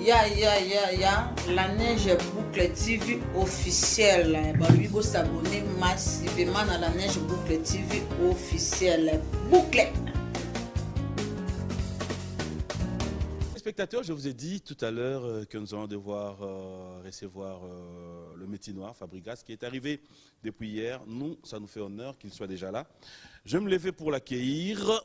Ya, la Neige Boucle TV officielle. Lui, vous s'abonner massivement à la Neige Boucle TV officielle. Boucle. Spectateurs, je vous ai dit tout à l'heure que nous allons devoir recevoir le Métinois, Fabregas, qui est arrivé depuis hier. Nous, ça nous fait honneur qu'il soit déjà là. Je vais me lever pour l'accueillir.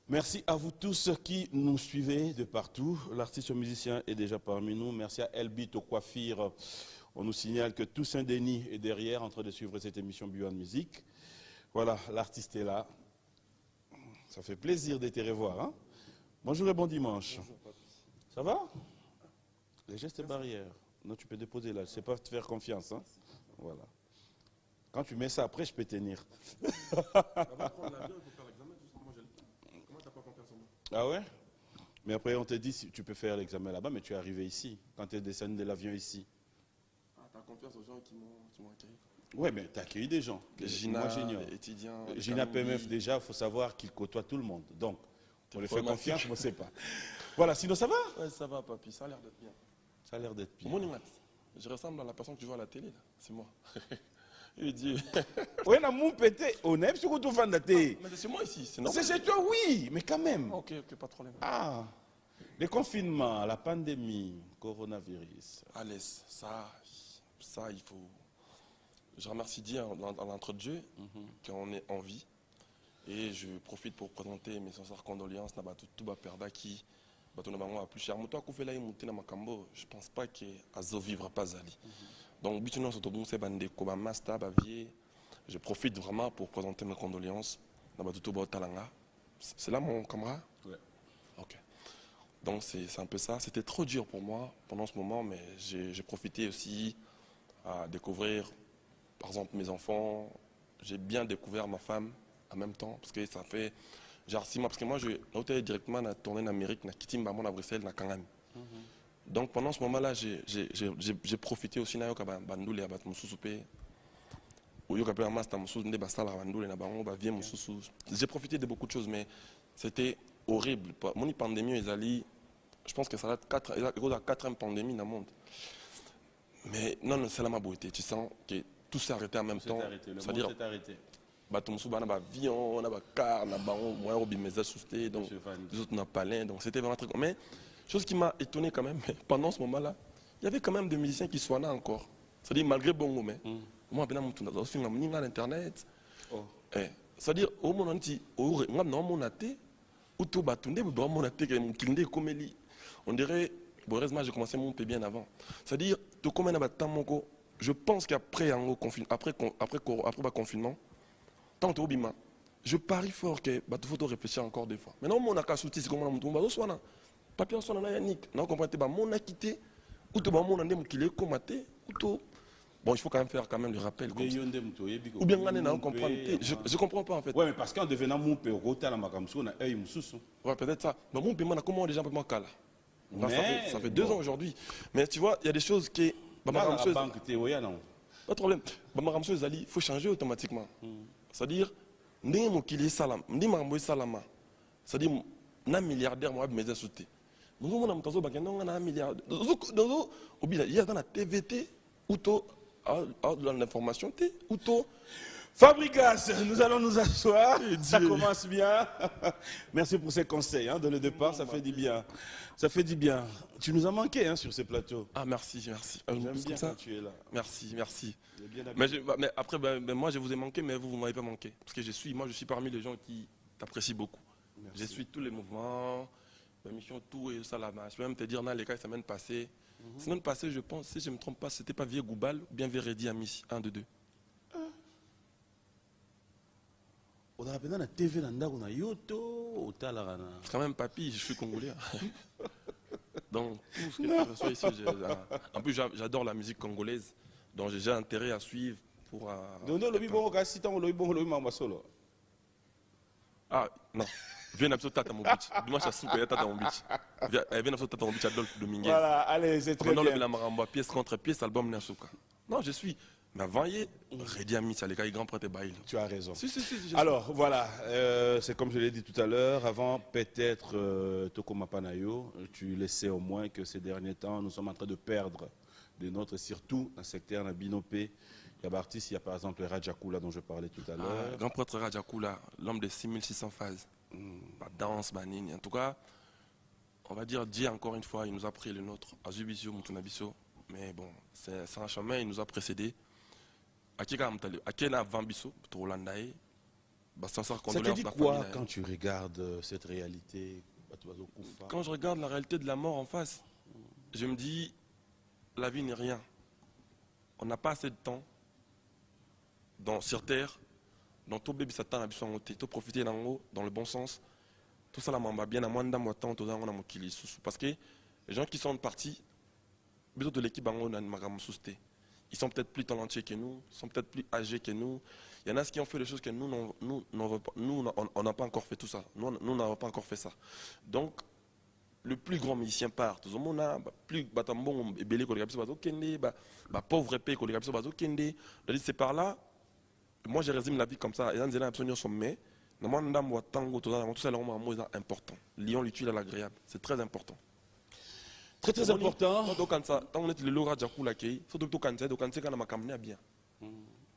Merci à vous tous qui nous suivez de partout. L'artiste musicien est déjà parmi nous. Merci à Elbit au coiffure. On nous signale que Toussaint Denis est derrière en train de suivre cette émission Beyond Music. Voilà, l'artiste est là. Ça fait plaisir de te revoir. Hein? Bonjour et bon dimanche. Bonjour, Papi. Ça va? Les gestes barrières. Non, tu peux déposer là. Je ne sais pas te faire confiance. Hein? Voilà. Quand tu mets ça après, je peux tenir. Ah ouais? Mais après, on te dit si tu peux faire l'examen là-bas, mais tu es arrivé ici. Quand tu es descendu de l'avion ici. Ah, t'as confiance aux gens qui m'ont accueilli? Oui, mais tu as accueilli des gens. Gina, étudiants. Gina PMF, déjà, il faut savoir qu'il côtoie tout le monde. Donc, on lui fait confiance, je ne sais pas. Voilà, sinon ça va? Oui, ça va, Papi. Ça a l'air d'être bien. Ça a l'air d'être bien. Mon je ressemble à la personne que tu vois à la télé, là. C'est moi. Il dit. Oui, on a mon pété. On aime ce que tu fais de la télé. Mais c'est moi ici, c'est normal. C'est chez toi, oui, mais quand même. Ok, pas de problème. Ah, les confinements, la pandémie, coronavirus. Allez, ça, il faut. Je remercie Dieu dans l'entre-Dieu qu'on est en vie. Et je profite pour présenter mes sincères condoléances à tout le perda qui a plus cher. Je ne pense pas qu'Azo vivra pas Ali. Donc, je profite vraiment pour présenter mes condoléances. C'est là mon camarade? Oui. Ok. Donc, c'est un peu ça. C'était trop dur pour moi pendant ce moment, mais j'ai profité aussi à découvrir, par exemple, mes enfants. J'ai bien découvert ma femme en même temps, parce que ça fait genre 6 mois. Parce que moi, j'ai directement tourné en Amérique, à Kitimba, à Bruxelles, à Kangami. Donc pendant ce moment-là, j'ai profité aussi de Bandoule à Batmoussoupé. J'ai profité de beaucoup de choses, mais c'était horrible. Mon pandémie, je pense que ça va être la 4e pandémie dans le monde. Mais non, c'est là ma beauté. Tu sens que tout s'est arrêté en même temps. C'est-à-dire, le monde s'est arrêté. Avion, on a car, on a baron, moi, on a mes assustés, donc les autres n'ont pas l'air. Donc c'était vraiment très. Mais chose qui m'a étonné quand même, pendant ce moment-là, il y avait quand même des musiciens qui sont là encore. C'est-à-dire malgré Bongo, mais moi, je suis venu à l'internet. C'est-à-dire, au moment où on dirait, heureusement, j'ai commencé mon peu bien avant. C'est-à-dire, je pense qu'après le confinement, je parie fort que il faut réfléchir encore des fois. Maintenant, mon akasuti, c'est comment on soit papier soit là Yannick. Non, comprenez pas mon quitté ou tout mon andem qu'il est comaté ou tout. Bon, il faut quand même faire le rappel. Ou bien on comprend. Je comprends pas en fait. Oui, mais parce qu'en devenant mon père, on a œil moussous. Ouais, peut-être ça. Mais mon père, comment les gens peuvent m'en ça fait 2 ans aujourd'hui. Mais tu vois, il y a des choses qui. Pas de problème. Il faut changer automatiquement. C'est-à-dire, c'est-à-dire, un milliardaire, moi, je suis nous avons un milliard. Il y a dans la TVT, ou l'information, ou Fabregas, nous allons nous asseoir. Ça commence bien. Merci pour ces conseils. Hein, de le départ, ça fait du bien. Ça fait du bien. Tu nous as manqué hein, sur ces plateaux. Ah, merci. J'aime bien quand tu es là. Merci. Mais après, moi, je vous ai manqué, mais vous ne m'avez pas manqué. Parce que je suis parmi les gens qui t'apprécient beaucoup. Merci. Je suis tous les mouvements, l'émission, tout et ça là-bas. Je peux même te dire, dans les cas, semaine passée, je pense, si je ne me trompe pas, c'était pas Vieux Goubal ou bien Véredi Amici, un de deux. On a appelé la TV, on a Yoto, quand même, papy, je suis congolais. Donc, tout ce que je reçois ici, en plus, j'adore la musique congolaise. Donc, j'ai intérêt à suivre pour. Ah, non. Viens à Tata mon bitch. Dimanche à Souka, Tata mon bitch. Viens à Tata mon bitch, Adolphe Dominguez. Voilà, allez, c'est très bien. Le pièce contre pièce, album Nasuka. Non, je suis. Mais avant, Redi Ami, ça les gars, grand prêtre et bail. Tu as raison. Si. Alors, voilà, c'est comme je l'ai dit tout à l'heure, avant peut-être Tokoma Panayo, tu le sais au moins que ces derniers temps, nous sommes en train de perdre de notre, surtout dans le secteur de Binopé. Il y a des artistes, il y a par exemple Rajakula dont je parlais tout à l'heure. Grand prêtre Rajakula, l'homme de 6600 phases. Danse, banine. En tout cas, on va dire Dieu encore une fois, il nous a pris le nôtre. Azubisio, Moutunabiso. Mais bon, c'est un chemin, il nous a précédés. À qui a 20 bisous, pour Hollande. Ça te dit quoi quand tu regardes cette réalité? Quand je regarde la réalité de la mort en face, je me dis, la vie n'est rien. On n'a pas assez de temps sur Terre, dans tout bébé Satan a besoin de profiter dans le bon sens. Tout ça, là, bien à moins d'un temps, tout ça, on a mon kili. Parce que les gens qui sont partis, de l'équipe, on a une sousté. Ils sont peut-être plus talentueux que nous, ils sont peut-être plus âgés que nous. Il y en a qui ont fait des choses que nous, on n'a pas encore fait tout ça. Nous n'avons pas encore fait ça. Donc, le plus grand musicien part. Tout le monde a plus bon et belé que les pauvre épée que les c'est par là. Moi, je résume la vie comme ça. Les gens sont sommet. Normalement, tout ça, c'est important. Lyon l'utile à l'agréable. C'est très important. Très très important. Quand on est le Laura Djakoula qui, surtout quand on a bien.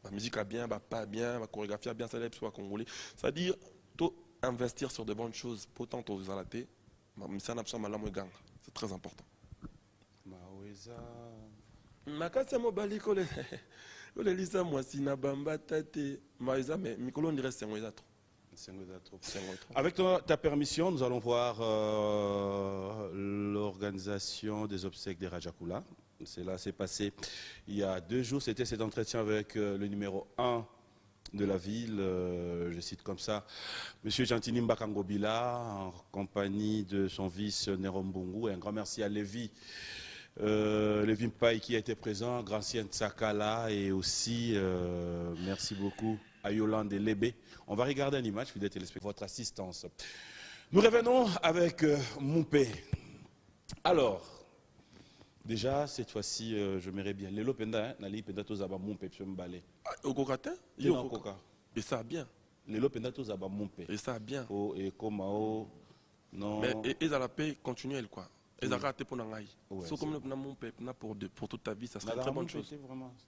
La musique a bien, pas bien, la chorégraphie a bien, ça l'aide soit congolais. C'est-à-dire, investir sur de bonnes choses, pourtant aux alatés, c'est très important. Makasa mobali kole kole lisa mwasi na bamba tate maiza mais mikolo on dirait c'est moi trop. Avec ta permission, nous allons voir l'organisation des obsèques de Rajakula. Cela s'est passé il y a 2 jours. C'était cet entretien avec le numéro 1 de la ville, je cite comme ça, M. Gentini Mbakangobila, en compagnie de son vice Nerombungu. Et un grand merci à Lévi Mpaï qui a été présent, Grancien Tsakala, et aussi merci beaucoup à Yolande Lébé. On va regarder un image, fidèle téléspectateur, votre assistance. Nous revenons avec Moupé. Alors, déjà, cette fois-ci, je m'aimerais bien. Lelo Penda, Nali Penda Tozaba Moupé, je me balai. Okokata? Et ça bien. Lelo Penda Tozaba Moupé. Et ça bien. Oh, et Komao, non. Mais ils ont la paix continuelle, quoi. Ils ont raté pour Nangaï. Sauf comme le Moupé, pour toute ta vie, ça serait une très bonne chose.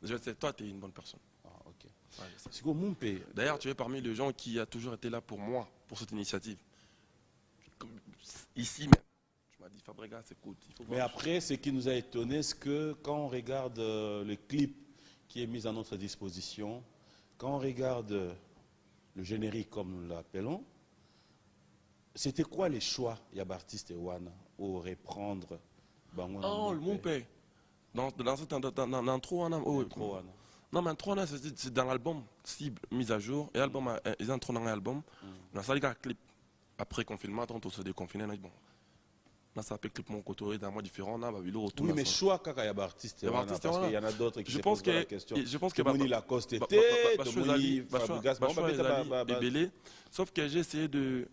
Je sais, toi, tu es une bonne personne. D'ailleurs, tu es parmi les gens qui a toujours été là pour moi, pour cette initiative. Ici même, tu m'as dit Fabrega, c'est cool. Mais après, ce qui nous a étonné, c'est que quand on regarde le clip qui est mis à notre disposition, quand on regarde le générique comme nous l'appelons, c'était quoi les choix Yabartiste et Wana pour reprendre Oh, le mon père. Dans l'intro, non, mais intro, c'est dans l'album cible mise à jour. Et l'album, ils ont dans l'album. Dans ça, il y a un clip. Après confinement, quand on se déconfiné, bon. Là, ça peut clip mon côté d'un mois différent. Oui, mais choix quand il y a artiste, parce qu'il y en a d'autres qui se posent la question. Je pense que Moni Lacoste était, Moni sauf que j'ai essayé de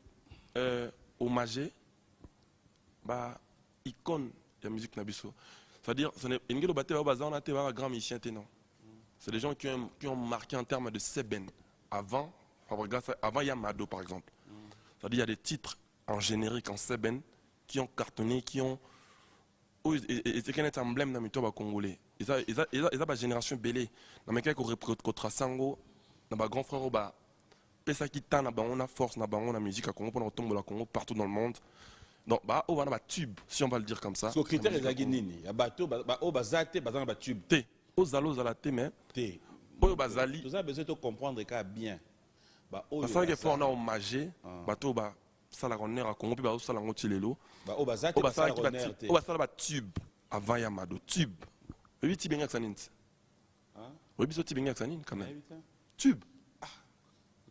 hommager icône de la musique Nabiso. C'est-à-dire, ce n'est pas un grand musicien, non. C'est des gens qui ont marqué en termes de Seben. Avant Yamado, par exemple. C'est-à-dire, il y a des titres en générique, en Seben, qui ont cartonné, qui ont... C'est un emblème dans le milieu congolais. Ils ont une génération belée. Dans le cas où Sango, dans le grand frère, Pesa qui t'a on a force, on a musique à Congo, on tombe la Congo partout dans le monde. Donc, on a un tube, si on va le dire comme ça. Ce critère est Zaginini. Il y a bateau, bazate, bazan, tube. T. Aux ala T, mais. T. Au bazali. Tout ça, besoin de comprendre bien. Parce qu'il faut hommagé, bateau, ça la honneur à Congo, puis ça la ngotilelo. Au bazate, ça la honneur. Au bazali, tube. Avant Yamado, tube. Oui, tu benga xanine. Oui, tu benga xanine, quand même. Tube.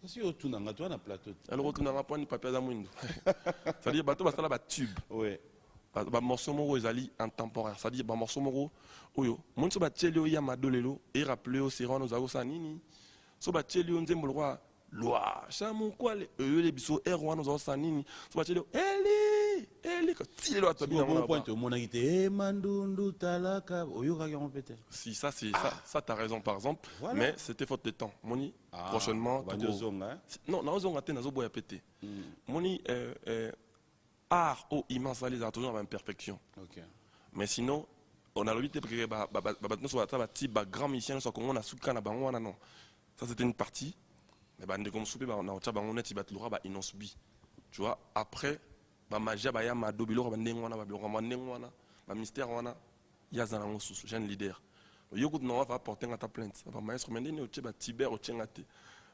Si tu as un plateau. Alors, tu n'as pas de papier à mouindou. C'est-à-dire, bateau, ça la tube. Oui. Morceau moro est intemporaire. C'est-à-dire, morceau moro, oyo. Mon so batchelio Yamado lelo, et rappelé au Siron aux Aosanini. So batchelio Nzembolwa, loi. Chamou quoi, les biso, Erwan aux Aosanini. So batchelio, Eli. les gars, si les lois Si on pointe au monde qui est mandundu talaka, oyoka qui répète. Si ça c'est ça t'as raison par exemple, Voilà. mais c'était faute de temps. Moni, prochainement. Non, non, on a été dans boya pété. Moni art ou immense les arts toujours en imperfection. OK. Mais sinon on a l'habitude que nous soit ba grand mission soit qu'on a souka na bango non. Ça c'était une partie. Mais bah comme souper on a on est tibat lora ba inosbi. Tu vois après ba magia ba ya madobilo ba ndengwana ba biloko ndengwana ba mystère wana ya zana ngosusu jeune leader. Yoko non va porter ta plainte. Ba maestro mendeni o tiba tiber o tiengate.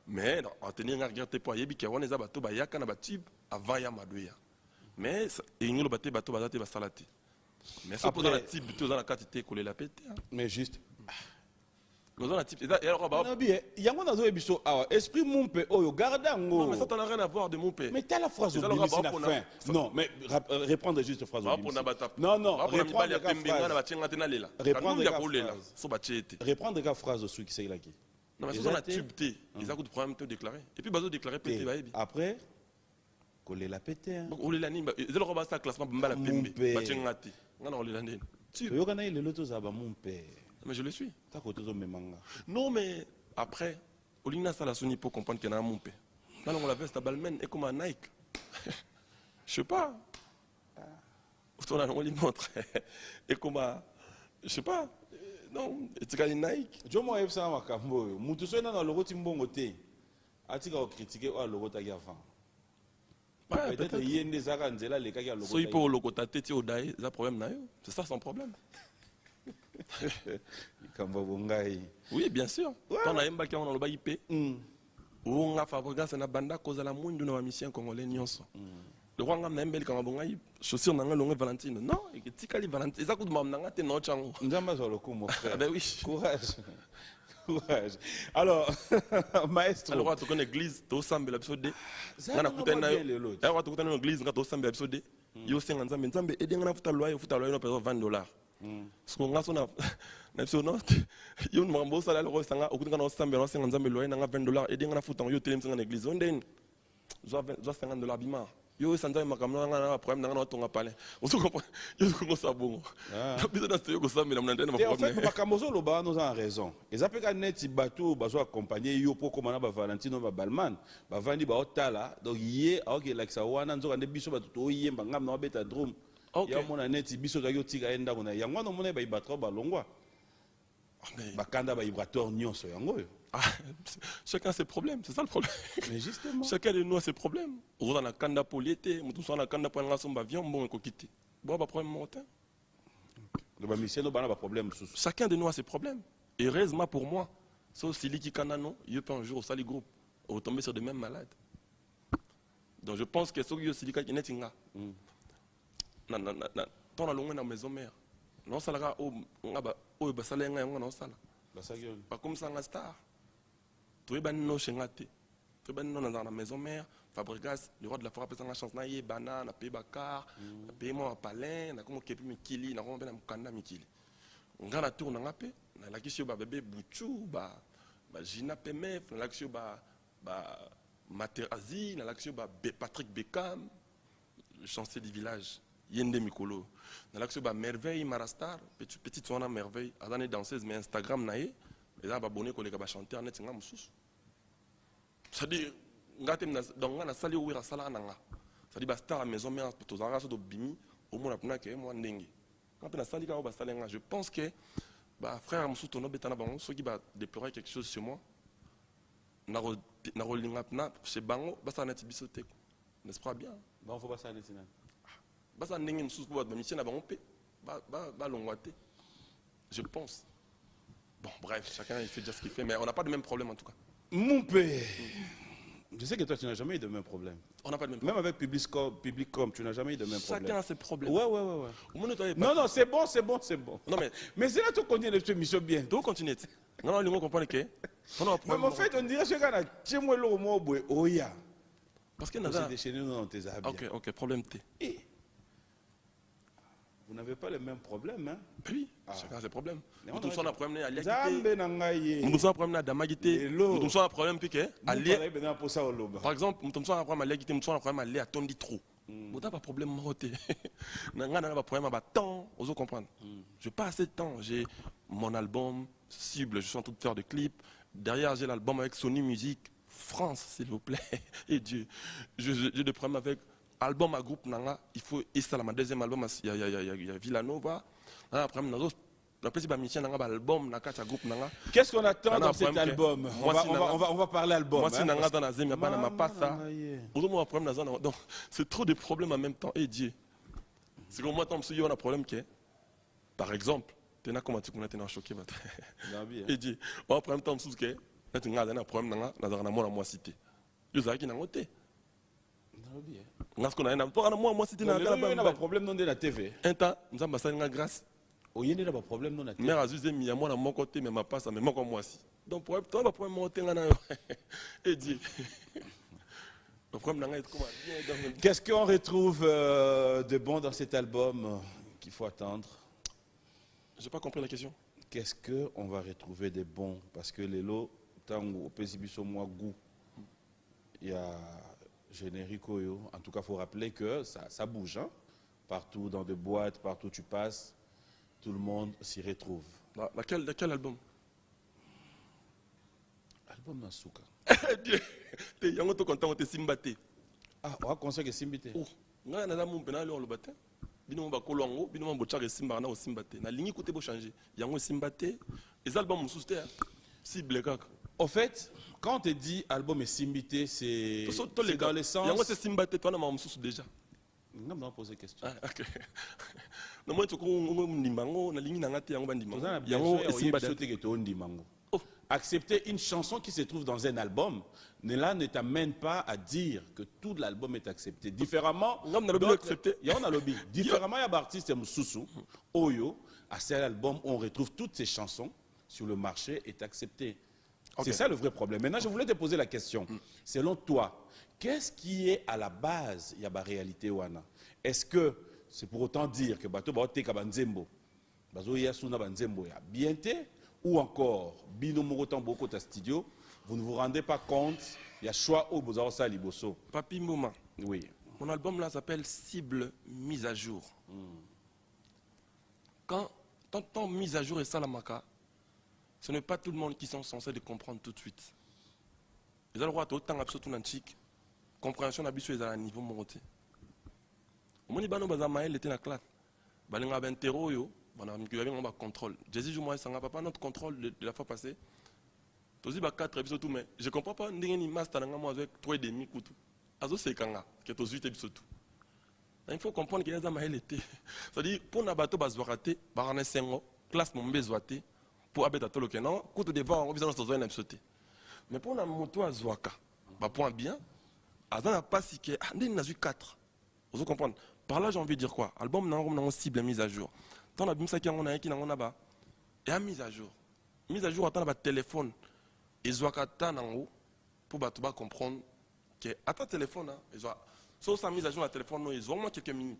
Mais en tenir un regard pour yebi ki wana za bato ba yaka na ba tib avant ya madoya. Mais et nous le baté bato ba ba salati. Mais ça pour dans la tib tout dans la quantité coller la pété. Mais juste Nous on a type et alors bah yango nazo ebiso awa esprit mumpe oyo garda ngo. Non mais ça t'en a rien à voir de mon père. Mais t'as la phrase au début c'est la fin. Non, mais reprendre juste phrase au début. Non, non, reprendre la phrase. Reprendre la phrase au qui c'est là qui. Non mais ça on a tubté. Ils ont de problème te déclarer. Et puis bazo déclarer pété ba yebi. Après coller la pété. Donc on la nimba. Ils ont ça classement bamba la pembe. Ba tiengate. Ngana on la ndene. Yo kana ile loto za ba mumpe. Mais je le suis. Memanga. Non, mais après, Olina Salasoni pour comprendre qu'il y a un moupé. Là, on la veste à Balmen et comme un Nike. Je sais pas. On lui montre. Et comme un. Je sais pas. Non, c'est un Nike. Je m'en ai fait ça à Makambo. Moutousou dans le logo Timbongo T. A-t-il critiqué le logo Tagafan? Peut-être qu'il y a des aranzela, les cas qui ont le logo. Si pour le logo Tati au Daï, c'est un problème. C'est ça son problème. Oui, bien sûr. Quand on a un bac, on a le baïpé. On a fabriqué un banda cause à la moindre de nos missions congolais. Le roi n'a même pas de chaussures dans le Valentine. Non, il y a des Valentine. Ça coûte même dans notre chango. Nous avons le coup, mon frère. Ben oui. Courage. Courage. Alors, maestro. Alors, tu connais l'église, tu as sambe l'absode. On a coûté un euro. Alors, tu connais l'église, tu as sambe l'absode. Il y a aussi un sambe. Sambe, et on a fait la loi, il faut la loi, $20. Parce qu'on a son yo mambo sala le sanga okutinga na sambe na senga nzambe loye na $20 et dinga na futa yo tele msinga na église onden zo $50 bima yo sanza makamno na problème na tonga pale on se comprend yo commence à bon la bizarre c'est yo ko sambe na ndene ma problème en fait makamozo lo ba nous en raison les apeka net bateau bazo accompagner yo pour comme na ba Valentino ba Balman ba vandi ba otala donc yé ok like ça wana nzoka nde biso ba to yemba ngam na beta drum. Il y a mon année, biso da yoti ga enda kuna. Yango no mone ba ibatro ba longwa. Ba kanda ba ibrator nyonso yango. Chacun ses problèmes, c'est ça le problème. Mais justement. Chacun de nous a ses problèmes. On a la kanda poliété, mutu so na kanda pour ngaso ba avion bon ko quitter. Bon ba problème montant. Le ba mission no ba na problème sous. Chacun de nous a ses problèmes. Et heureusement pour moi, so Sili qui kanano, il peut un jour au sali groupe retomber sur de mêmes malades. Donc je pense que so yo Sili qui netinga. Tant la longue dans maison mère non ça la o basala nga nga non sala basagion pas comme ça nga star tu ban no chengate tu ban no dans la maison mère Fabregas le roi de la forêt pesa nga chance na ye banana pe bakar pe mo palin na comme kepi mikili na kombe na mukanda mikili nga na tourna nga pe na la kisio ba bébé buchu ba Gina Pemef na la kisio ba Materazi na la kisio ba Patrick Beckham le chancelier du village Yende Mikolo. Dans l'action de Merveille Marastar, petite soin à Merveille, à l'année danseuse, mais Instagram naïe, les gens abonnés qu'on les a chanté en net, c'est-à-dire, dans la salle où il y a sala nanga, c'est-à-dire, star à maison, mais pour tous les de bimi, au moins la que moi n'engue. Quand on a sali quand on va je pense que, frère Amsou Tono Betana Bango, ceux qui va déplorer quelque chose chez moi, n'a pas chez Bango, ça n'a pas bisoté, n'est-ce pas bien? Bon, faut pas ça net. Je pense. Bon, bref, chacun il fait déjà ce qu'il fait, mais on n'a pas de même problème en tout cas. Mon père, je sais que toi tu n'as jamais eu de même problème. On n'a pas de même problème. Même avec Publicom, tu n'as jamais eu de même problème. Chacun a ses problèmes. Ouais. Non, c'est bon. Non, mais c'est là que tu continues cette émission bien. Tu continues. Non, on comprend que. Mais en fait, on dirait que tu as un peu de parce que nous avons déchaîné dans tes habits. Ok, problème T. Vous n'avez pas le même problème, hein? Oui, chacun a ses problèmes. Nous avons un problème à l'égalité. Nous avons un problème à Damagité. Nous avons un problème à par exemple, nous avons un problème à l'égalité. Nous avons un problème à Tondi trop. Bota pas problème moté. Nanga n'a pas problème à temps, vous comprendre. Je passe assez de temps, j'ai mon album cible, je suis en train de faire des clips. Derrière, j'ai l'album avec Sony Music France, s'il vous plaît. Et Dieu, j'ai des problèmes avec album à groupe Nanga, il faut installer ma deuxième album, il y a Villanova. Après, qu'est-ce qu'on attend dans cet album? On va parler album. C'est trop de problèmes en même temps. Et Dieu. C'est comme moi, il y a un problème qui est, par exemple, tu as comment tu es choqué. Et Dieu, on va prendre un temps que tu as un problème dans la cité. Tu as un problème. Parce qu'on a un problème dans la TV. Un temps, nous avons une grâce. Il y a un problème dans la TV. Mais Azuzé, il y a moi, mon côté, mais ma passe, mais moi, comme moi aussi. Donc, pour toi, le problème, monter là. Et dit. Qu'est-ce qu'on retrouve de bon dans cet album qu'il faut attendre? Je n'ai pas compris la question. Qu'est-ce qu'on va retrouver de bon? Parce que les lots, tant au PCB, moi, goût. Il y a générique. En tout cas, il faut rappeler que ça bouge. Hein? Partout, dans des boîtes, partout où tu passes, tout le monde s'y retrouve. Quel album? Album Nasuka. Tu es content de Simbate. Ah, on va conseiller que Simbate. Oh, on a un peu de bâtin. Bino ba kolongo, bino ba chare simba na o Simbate. Na lingi côté bo changer. Yango Simbate. Les albums sous cible kaka. En fait, quand on te dit album et Simbate, c'est dans le sens. Yango c'est Simbate, toi na ma sous déjà. Non, non, poser question. Ah, ok. Non, moi, tu accepter une chanson qui se trouve dans un album, ne t'amène pas à dire que tout l'album est accepté. Différemment, il y a un lobby. Différemment, il y a des artistes Moussoussou, Oyo, à cet album, on retrouve toutes ces chansons sur le marché est accepté. Okay. C'est ça le vrai problème. Maintenant, je voulais te poser la question. Selon toi, qu'est-ce qui est à la base de la réalité wana? Est-ce que c'est pour autant dire que bato ba teka banzembo bazo ya suna banzembo ya bienté ou encore bino morotan boko ta studio, vous ne vous rendez pas compte, il y a choix au bozao sa liboso. Papi Mouma. Oui. Mon album là s'appelle Cible mise à jour. Quand ton mise à jour est salamaka, ce n'est pas tout le monde qui sont censés de comprendre tout de suite. Les droit autant absolument antique. Compréhension habituée à un niveau monté. Au moment où Bazamaël était dans la classe, il y avait un terreau, il y avait un contrôle. Jésus, je ne pas notre contrôle de la fois passée. Tu as 4 épisodes, mais je ne comprends pas, il master avec 3,5 couteaux. Azo c'est quand il y a 8 épisodes. Il faut comprendre que Bazamaël était. C'est-à-dire, pour un bateau bazouaraté, barane 5 ans, classe mon bezouaté, pour habiter à Tolokena, couteau devant, on a besoin de sauter. Mais pour un moto à Zouaka, point bien, Azan n'a pas si que. Ah, il n'a eu 4. Vous comprenez? Par là, j'ai envie de dire quoi? Album n'a pas cible mise à jour. Tant la bimsa qui a qui n'a pas. Et à mise à jour. Mise à jour, attends, le téléphone. Et Zouaka t'en en haut pour comprendre que. Attends, téléphone, hein. Sauf sa mise à jour, le téléphone, ils ont au moins quelques minutes.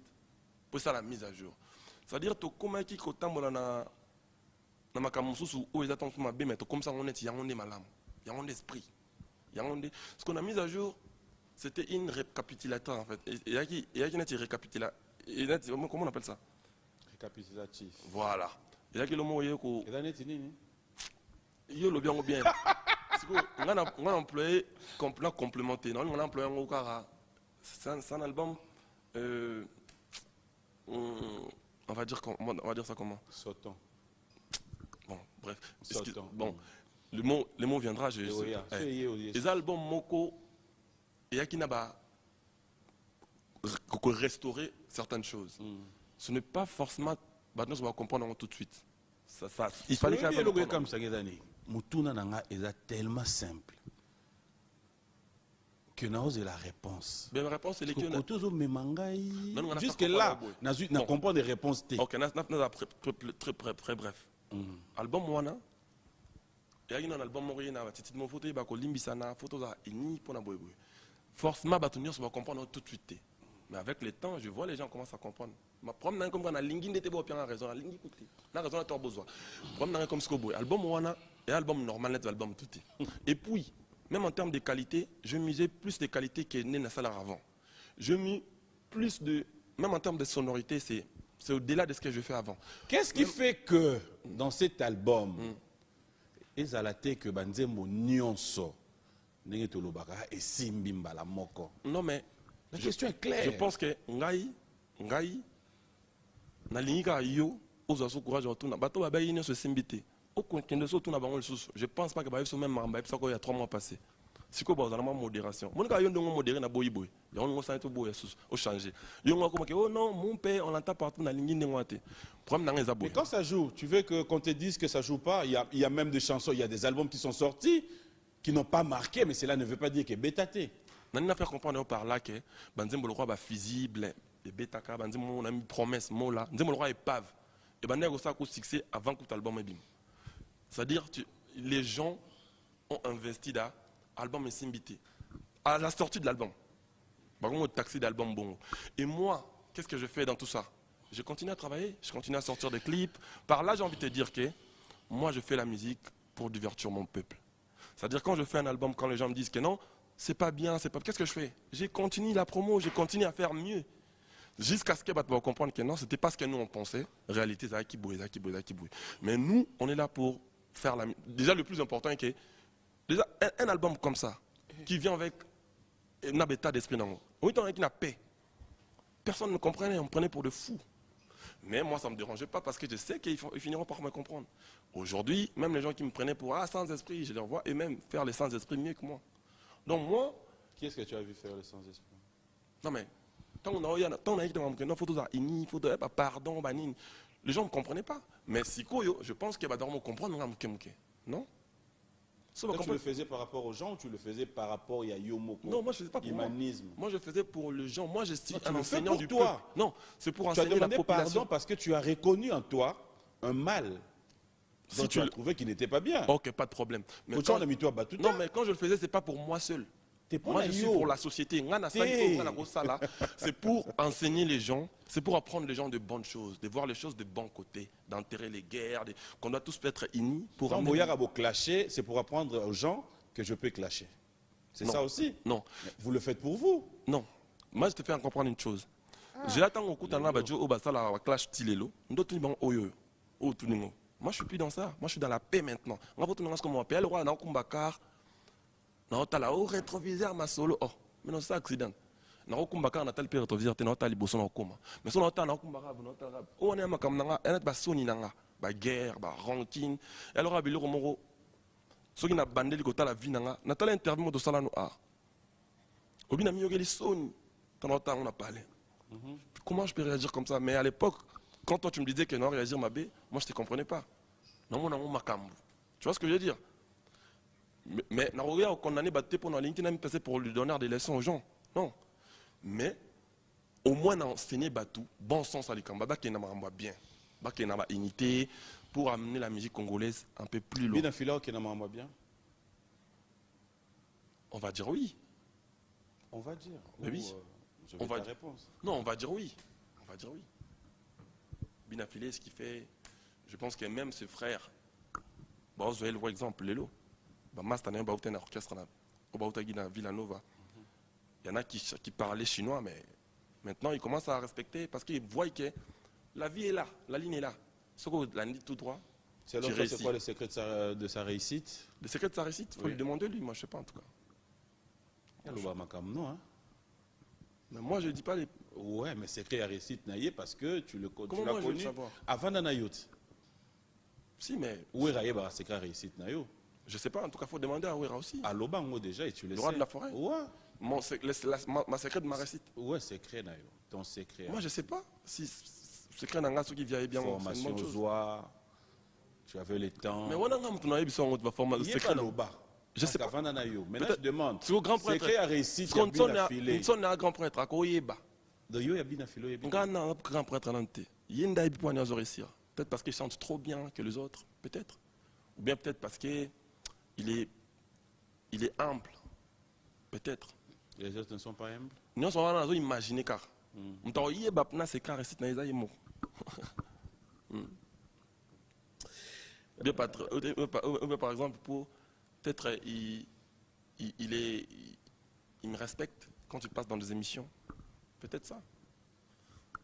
Pour ça, la mise à jour. C'est-à-dire, tu comment qui est na ma camouflage où ils attendent ma mais comme ça, on est, il y a un malam. Il y a un esprit. Ce qu'on a mis à jour, c'était une récapitulateur en fait. Il y a qui n'est récapitulateur. Comment on appelle ça? Récapitulatif. Voilà. Il y a qui le mot il y a le bien ou bien. On a employé complémenté. Non, on a employé un cara. C'est un album. On va dire ça comment? Sautant. Bon, bref. Bon. Le mot viendra, je sais. Les albums Moko, il y a qui n'a pas restaurer certaines choses. Ce n'est pas forcément. Maintenant, on va comprendre tout de suite. Il fallait qu'il y ait un comme ça. Mutuna Nanga est tellement simple que nous avons la réponse. Mais la réponse, c'est que jusque là, nous comprenons des réponses. Ok, très bref. Album Moana. Il y a un album qui a photo, il y a une photo pour la boy. Forcément, on va comprendre tout de suite. Mais avec le temps, je vois les gens commencent à comprendre. Ma première comme on a LinkedIn était bon, on a raison, la raison a besoin. Première comme ce que album Wana et album normal, album tout. Et puis, même en termes de qualité, je misais plus de qualité que né dans la salle avant. Je mis plus de... Même en termes de sonorité, c'est au-delà de ce que je fais avant. Qu'est-ce qui fait que dans cet album, ezalate que banzembo nyonso ndenge tolobaka esimbi mbala moko? Non, mais... La question est claire. Je pense que ngai nalingi kaka yo ozwa so courage otuna bato babayi nyonso esimbi te okokende so otuna bango lisusu. Je pense pas que bayebi so même makambo bayebisaka oyo ya 3 mois passé. Sikoyo bazala mwa modération. Moni kaka yo ndenge modéré na boyi boyi. Yango ndenge osali to boyi lisusu ochange. Yo ngo akomaki oh non mon père on l'entend partout nalingi ndenge wa te. Problème nanga eza boyi. Mais quand ça joue, tu veux qu'on te dise que ça joue pas? Il y a même des chansons, il y a des albums qui sont sortis qui n'ont pas marqué, mais cela ne veut pas dire que bétaté. Nani na faire comprendre par là que banzembo le roi ba fusible et betaka banzembo on a mis promesse mot là nzembo le roi épave et bannego ça ko succès avant que l'album est bim. C'est-à-dire les gens ont investi dans l'album et Simbité à la sortie de l'album. Par contre au taxi d'album bon. Et moi, qu'est-ce que je fais dans tout ça? Je continue à travailler, je continue à sortir des clips. Par là, j'ai envie de te dire que moi je fais la musique pour divertir mon peuple. C'est-à-dire quand je fais un album, quand les gens me disent que non, c'est pas bien, c'est pas... Qu'est-ce que je fais? J'ai continué la promo, j'ai continué à faire mieux. Jusqu'à ce que tu vas comprendre que non, c'était pas ce que nous on pensait. Réalité, c'est qui bouille. Mais nous, on est là pour faire la... Déjà, le plus important est que... Déjà, un album comme ça, qui vient avec un état d'esprit dans nous. Oui, avec une paix. Personne ne comprenait, on me prenait pour de fou. Mais moi, ça ne me dérangeait pas parce que je sais qu'ils finiront par me comprendre. Aujourd'hui, même les gens qui me prenaient pour sans esprit, je les vois eux-mêmes faire les sans esprit mieux que moi. Donc moi... Qui est-ce que tu as vu faire le sans-esprit? Non mais, pardon, les gens ne me comprenaient pas. Mais si je pense qu'ils vont comprendre. Non? Toi, tu le faisais par rapport aux gens ou tu le faisais par rapport à Yomoko? Non, moi je ne faisais pas pour humanisme. Moi je faisais pour les gens. Moi je suis un enseignant du toi. peuple. Non, c'est pour tu as enseigner demandé la population. pardon parce que tu as reconnu en toi un mal. Si tu as trouvé qu'il n'était pas bien. Ok, pas de problème. Mais quand... on a mis toi battu. Non, mais quand je le faisais, c'est pas pour moi seul. Moi, je suis pour la société. C'est pour enseigner les gens, c'est pour apprendre les gens de bonnes choses, de voir les choses de bon côté, d'enterrer les guerres, qu'on doit tous être unis pour... Quand Boyar a beau clasher, c'est pour apprendre aux gens que je peux clasher. C'est ça aussi? Non. Vous le faites pour vous? Non. Moi, je te fais comprendre une chose. J'ai attendu au clash tilelo. Moi, je suis plus dans ça. Moi, je suis dans la paix maintenant. On va le roi non, tu as là, rétroviseur, ma solo. Oh, mais non, c'est accident. Non, on a tel rétroviseur, tu as les bossons en coma. Mais si on a un on est comme un soni, guerre, rancune. Alors, à Bilou Romoro, ceux qui ont bandé le côté de la vie, on a interview de Salano A. Au bin, on a soni. On a parlé. Comment je peux réagir comme ça? Mais à l'époque, quand toi tu me disais que non, réagir ma bé, moi je ne te comprenais pas. Non, mon amour, ma cambo. Tu vois ce que je veux dire? Mais on a condamné pour pour lui donner des leçons aux gens. Non. Mais au moins enseigner Batou, bon sens à l'Ikamba, bien. Qu'il y a une unité pour amener la musique congolaise un peu plus loin. Bien. On va dire oui. On va dire. Mais oui. On va dire réponse. Non, on va dire oui. On va dire oui. Binafilé, ce qui fait, je pense que même ce frère, bon, vous voyez le exemple, Lélo. Il y en a qui parlaient chinois, mais maintenant ils commencent à respecter parce qu'ils voient que la vie est là, la ligne est là. Ce que vous dites tout droit. C'est quoi le secret de sa réussite? Le secret de sa réussite, il faut lui demander lui, moi je ne sais pas en tout cas. Mais moi je ne dis pas les... Ouais, mais secret à réussite naïe parce que tu l'as connu avant d'Anayot. Si, mais... Où est secret à réussite naïe? Je ne sais pas, en tout cas, il faut demander à Ouera aussi. À Lobango déjà, et tu le sais. Le roi de la forêt? Ouais. Ma secret de ma réussite? Ouais, secret, ton secret. Moi, je ne sais pas si secret n'a qui vient bien. Formation aux oies, tu avais le temps. Mais on a un formation. Il n'y a pas Loba. Je sais pas. Maintenant, je demande. Secret à réussite, il y a filé. Il y a un grand prêtre à Koyeba. Il y a bien filé. Il y a un grand prêtre à Nantes. Il y a un peut-être parce qu'il chante trop bien que les autres, peut-être. Ou bien peut-être parce que il est humble, peut-être. Les autres ne sont pas humbles. Nous sommes imaginés car. On t'a dit que c'est car récite na isaïe mo. Bien par exemple pour peut-être il me respecte quand il passe dans des émissions. Peut-être ça.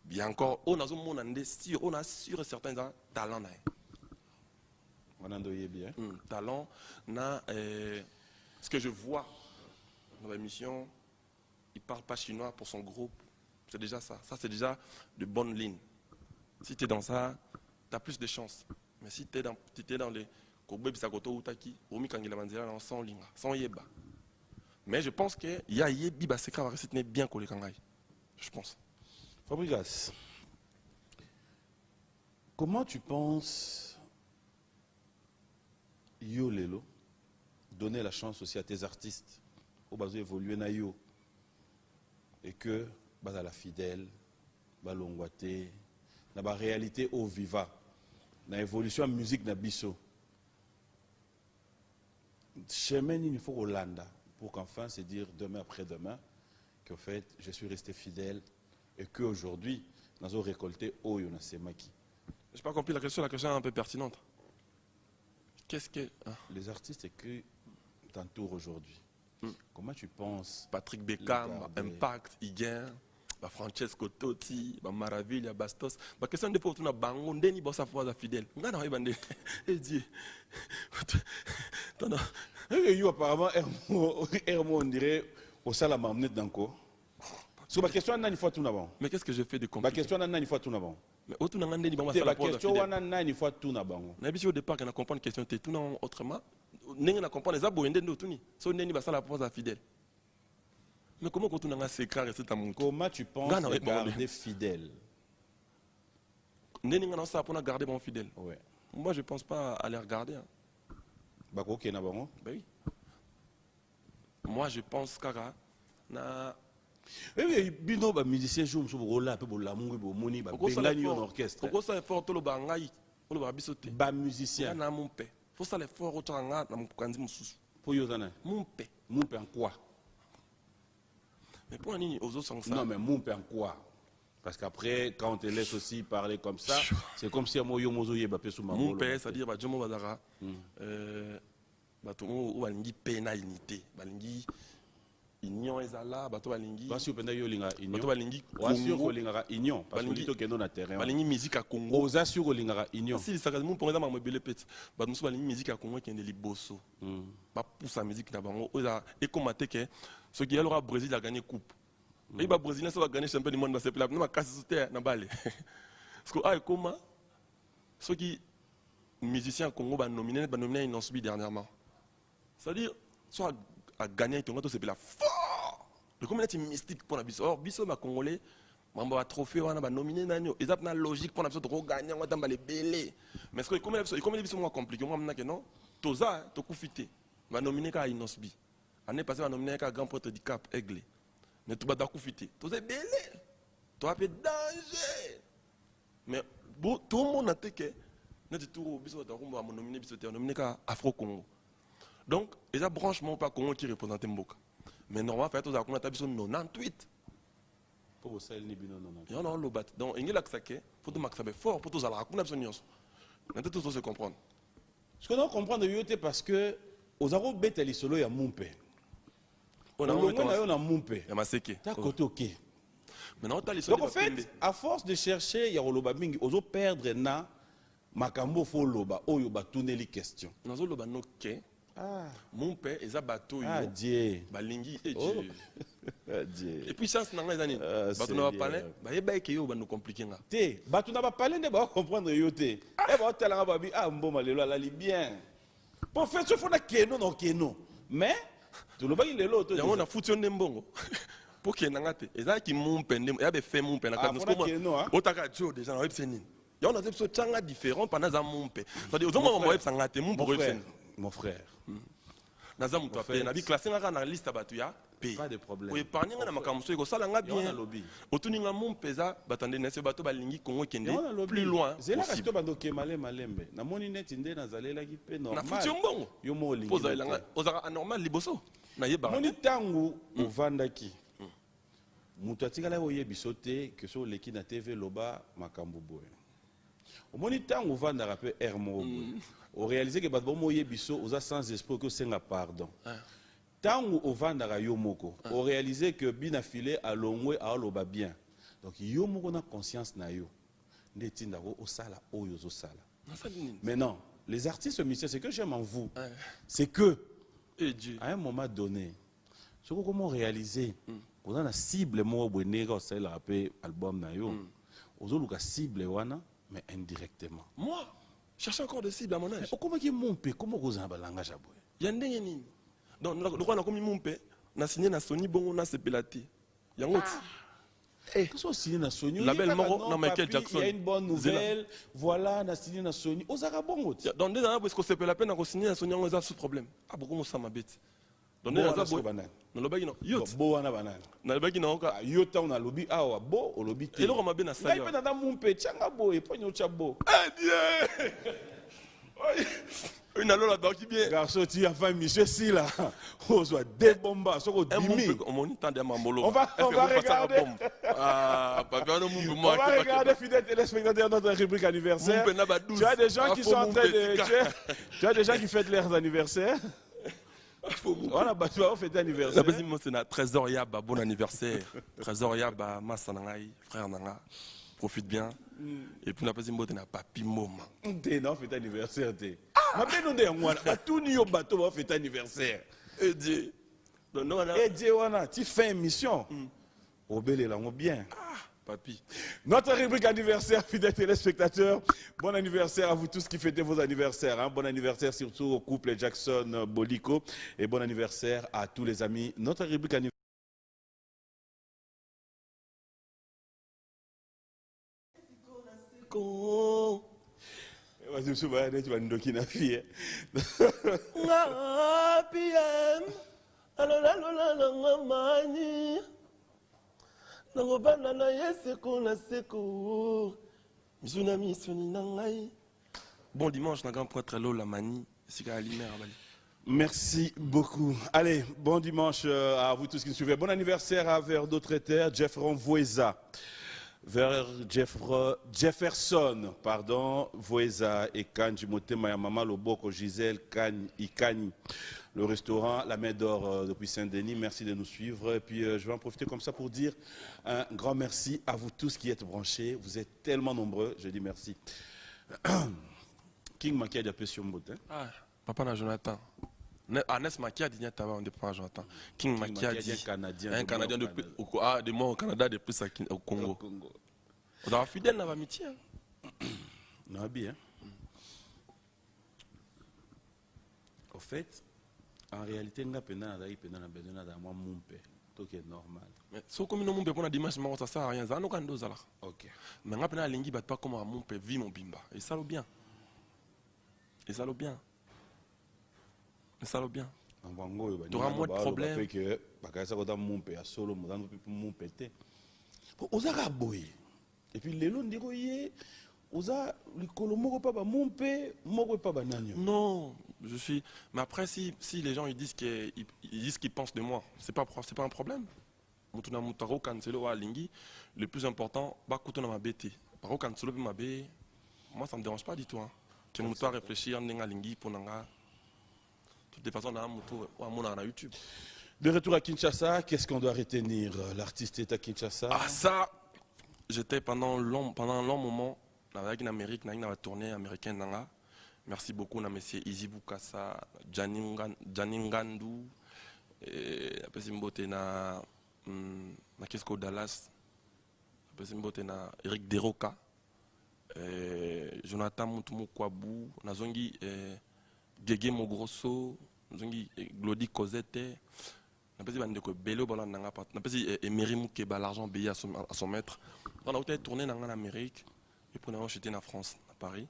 bien encore, on a sûr, on a sûr et certain talent. On a bien. Talent, ce que je vois dans l'émission, il ne parle pas chinois pour son groupe. C'est déjà ça. Ça, c'est déjà de bonnes lignes. Si tu es dans ça, tu as plus de chances. Mais si tu es dans les Kobe Sakoto Utaki, Omi Kangela Manzela, sans ligne, sans yeba. Mais je pense qu'il y a yebi baseka va rester bien collé Kangai. Je pense. Fabregas, comment tu penses, yo lelo, donner la chance aussi à tes artistes au bas évoluer na yo et que bas la fidèle, bas l'ongwate, na ba réalité au viva, na évolution musique na biso. Chemin il faut Hollanda pour qu'enfin se dire demain après-demain qu'en fait je suis resté fidèle et qu'aujourd'hui nous avons récolté Oyo na Semaki. Je n'ai pas compris la question est un peu pertinente. Qu'est-ce que... Les artistes que t'entourent aujourd'hui, comment tu penses? Patrick Beckham, Impact, Higuain, Francesco Totti, Maravilla, Bastos. La question de pour tout le bango, ndeni bossa fois fidèle. On a bande. Et Dieu. Yo apparemment Hermo on dirait au salam amené d'encore. Sur ma question nani fois tout n'avant. Mais qu'est-ce que je fais de compliqué? Ma question nani fois tout n'avant. Mais autant n'en ndeni bon la question nani fois tout n'avant. Na biso au départ qu'on a comprendre question te tout non autrement. N'enga na comprendre les abo ndeni tout ni. So ndeni ba sala pose fidèle. Mais comment quand on a un secret rester à mon cou? Comment tu penses garder fidèle? Ndeni nga na ça pour garder mon fidèle. Ouais. Moi je pense pas à les regarder. Bah OK na bango. Ben oui. Moi je pense kara na oui, bino ba musicien joue sur rôle un peu pour l'amour pour moni ba bengani en orchestre. Pourquoi ça effort to lo ba ngai, lo ba bisote. Ba musicien. Na mon père. Faut ça l'effort au tanga na mukanzi mususu. Pour yozana. Mon père. Mon père en quoi? Mais pour nini aux autres sans ça? Non mais mon père en quoi? Parce qu'après quand on te laisse aussi parler comme ça, c'est comme si moi yo mozo yeba pe sous ma mon père, c'est-à-dire ba jomo bazara bato o balingi pénalité, balingi union ezala bato balingi basi openda yo linga union bato balingi Congo ko linga union parce que to kendo na terrain balingi musique à Congo oza sur ko linga union si ça mon pour exemple mobile pet bato musu balingi musique à Congo kende liboso ba poussa musique na bango oza et comment que ce qui alors Brésil a gagné coupe et ba Brésilien ça va gagner champion du monde dans ce pays là na casse terre na balé parce que ah comment ceux qui musiciens Congo ba nominé ils n'ont subi dernièrement c'est-à-dire soit à gagner ton gâteau c'est la fort le communauté mystique pour la biso or biso ma congolais mamba ba trophée wana ba nominé nanyo ezap na logique pour na biso to gagner on tamba les belé mais ce que comme biso moi compliqué moi que non toza to kufité ba nominé ka Inosbi année passée ba nominé ka grand prêtre du Cap Aigle mais to ba da kufité toza belé to a fait danger mais tout le monde a été que net tout biso ta rumba nominé biso te nominé ka Afro Congo. Donc, il y a branchement pas Congo qui représente Mboka. Mais normalement, il y a 98. Pour ça, il n'y a pas il y a un lobat. Donc, il y a il faut que ça soit fort pour tous les gens. Maintenant, tout se comprendre. Ce qu'on doit comprendre, c'est parce que aux Arabes, il y a mon père. On a mon père. Il y a ma séquée. Tu as côté OK. Donc, en fait, à force de chercher, il y a Loba Mingi, aux autres perdre na Makambo fo Loba, Oyoba, tourner les questions. Dans le Loba, OK. Ah. Mon père est un bateau. Ah, Dieu. Balingi et Dieu. Dieu. Et puis, chance dans les années. Bateau n'a pas parlé. Bah, il y a des choses compliquées. Té, bateau n'a pas parlé, ne va comprendre yoté. Eh, bah, t'as la babi, ah, bon, malelo, la li bien. Pour faire ce faut na keno, non keno. Mais, tout le monde, il est là. Il y a un foutu un mbongo. Pour qu'il y ait un gâté. Et ça, qui mon père, il y a des faits mon père. Ah, faut na keno, hein. Otaka Joe, déjà, dans le web, il y a des choses différentes pendant que mon père. C'est-à-dire, aux hommes, on va faire un mon père. Mon frère. Nazam tu appelles, nabi classé dans la liste batuya. Pas de problème. Pour épargner na makamso ego sala nga bien. Otuninga mon pesa batande nese bato balingi Congo kende plus loin. Zela kasto bando ke malembe. Na moni net inde na zalela ki pe normal. Na futi mbongo. Yo mo lingi. Poza ilanga ozaka anormal liboso. Na yeba. Moni tangu ovandaki. Mutu atikala oyebiso te que so leki na TV loba makambo boye. Omoni tangu ovandaka pe Hermo boye. On réalise que bato bomo yebiso oza sans espoir que senga pardon. Tangu ovandaka yo moko, on réalise que bina filé à longwe a loba bien. Donc yo moko na conscience na yo ndetinda ko osala oyo zo sala. Maintenant, les artistes musiciens, ce que j'aime en vous, c'est que à un moment donné, ce que comment réaliser, on a la cible moi bonega c'est la album na yo. Ozo la cible wana mais indirectement. Moi, cherche encore des cibles à mon âge. Comment qui monte comment vous en langage à boy. Yandenge nini. Donc le roi na comme mon père, na signé na Sony bongo na sepelati. Yango. Qu'est-ce que signé na Sony? La belle mort na Michael Jackson. Il y a une bonne nouvelle. Voilà, na signé na Sony. Osaka bongo. Dans des années parce que c'est la peine na signé na Sony on a ce problème. Ah beaucoup ça ma bête. Dans des années banane. Non le bagi non. Yot. Bo wana banane. Na le bagi non ka yota on a lobby awa bo o lobby te. Et le roi ma bien na salle. Ngai pe na mumpe changa bo e ponyo chabo. Eh Dieu. Une allo là qui bien. Garçon tu as fait monsieur si là. On soit des bombes soko dimi. On monite de mamolo. On va regarder. Ah, papa no mumbu moi. On va regarder fidèles téléspectateurs notre rubrique anniversaire. Tu as des gens qui sont en train de tu as des gens qui fêtent leurs anniversaires. Voilà, bah tu vas fêter anniversaire. La deuxième c'est na Trésor Yaba bon anniversaire. Trésor Yaba Masanangai frère nanga. Profite bien. Et puis la deuxième c'est na Papi Moma. T'es non fête anniversaire t'es. Ma peine on est en moi. Tout ni au bateau va fêter anniversaire. Et Dieu. Et Dieu wana, tu fais une mission. Au bel et là on bien. Papi. Notre rubrique anniversaire, fidèles téléspectateurs. Bon anniversaire à vous tous qui fêtez vos anniversaires. Hein. Bon anniversaire surtout au couple Jackson-Boliko. Et bon anniversaire à tous les amis. Notre rubrique anniversaire. Vas-y, tu vas nous donner une fille. Bon dimanche, na grand prêtre Lola Mani, merci beaucoup. Allez, bon dimanche à vous tous qui nous suivez. Bon anniversaire à Vers d'autres terres, Jeffron Voeza. Vers Jefferson, pardon, Voeza et Kanji Motema Yamama Loboko Gisèle Ikani. Le restaurant La Main d'Or depuis Saint-Denis. Merci de nous suivre. Et puis je vais en profiter comme ça pour dire un grand merci à vous tous qui êtes branchés. Vous êtes tellement nombreux. Je dis merci. King Makia de Pession Botin. Ah, papa na Jonathan. Anes Makia dit on dépend Jonathan. King Makia dit un Canadien depuis de moi au Canada depuis au Congo. On a fidèle dans l'amitié. Non bien. Au fait, en réalité, nous avons besoin de mon père. Tout est normal. Mais si comme nous avons dimanche, ça ne sert à rien. Ça nous a deux alors. Ok. Mais nous avons pas comme mon père vit mon bimba. Et ça le bien. Et ça le bien. Et ça le bien. Tu auras moins de problèmes. Et puis les gens disent non, je suis. Mais après, si les gens ils disent qu'ils pensent de moi, c'est pas un problème. Le plus important, moi ça me dérange pas du tout. Que je dois réfléchir pour de toute façon, on a YouTube. De retour à Kinshasa, qu'est-ce qu'on doit retenir? L'artiste est à Kinshasa. Ah ça, j'étais pendant un long moment avec l'Amérique, dans la tournée américaine. Merci beaucoup à M. Izzy Bukasa, Gianni Ngandou, na Kesco Dallas, Eric Deroka, Jonathan Moutoumou Kwabou, Nazongi Gege Mogrosso, Nazongi Glody Cosette. Emery Moukeba, l'argent payé à son maître. On a été tourné en Amérique et puis on a acheté en France, à Paris.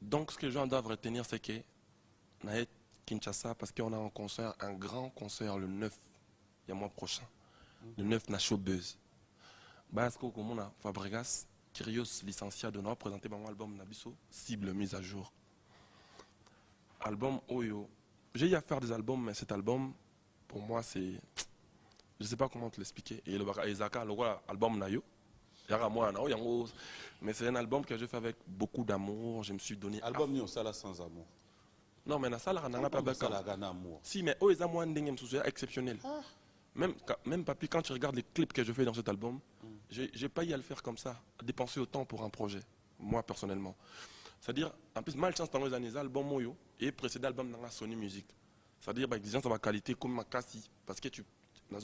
Donc ce que les gens doivent retenir, c'est que on a Kinshasa parce qu'on a un concert, un grand concert le 9, il y a mois prochain. Le 9 na showbuzz. Basco comme on a Fabregas, Kyrios licencié de nous présenter mon album Nabiso, cible mise à jour. Album Oyo. J'ai eu à faire des albums, mais cet album, pour moi, c'est. Je ne sais pas comment te l'expliquer. Et le Isaka, l'album Nayo, mais c'est un album que j'ai fait avec beaucoup d'amour. Je me suis donné. Album Nyo, ça là sans amour. Non, mais ça là, on n'a pas amour. Si, mais oh, ils ont moins exceptionnel. Même papy, quand tu regardes les clips que je fais dans cet album, j'ai pas eu à le faire comme ça, à dépenser autant pour un projet, moi personnellement. C'est-à-dire, en plus, malchance dans les années, album Moyo et précédent album dans la Sony Music. C'est-à-dire, bah, exigence de ma qualité comme ma cassie, parce que tu as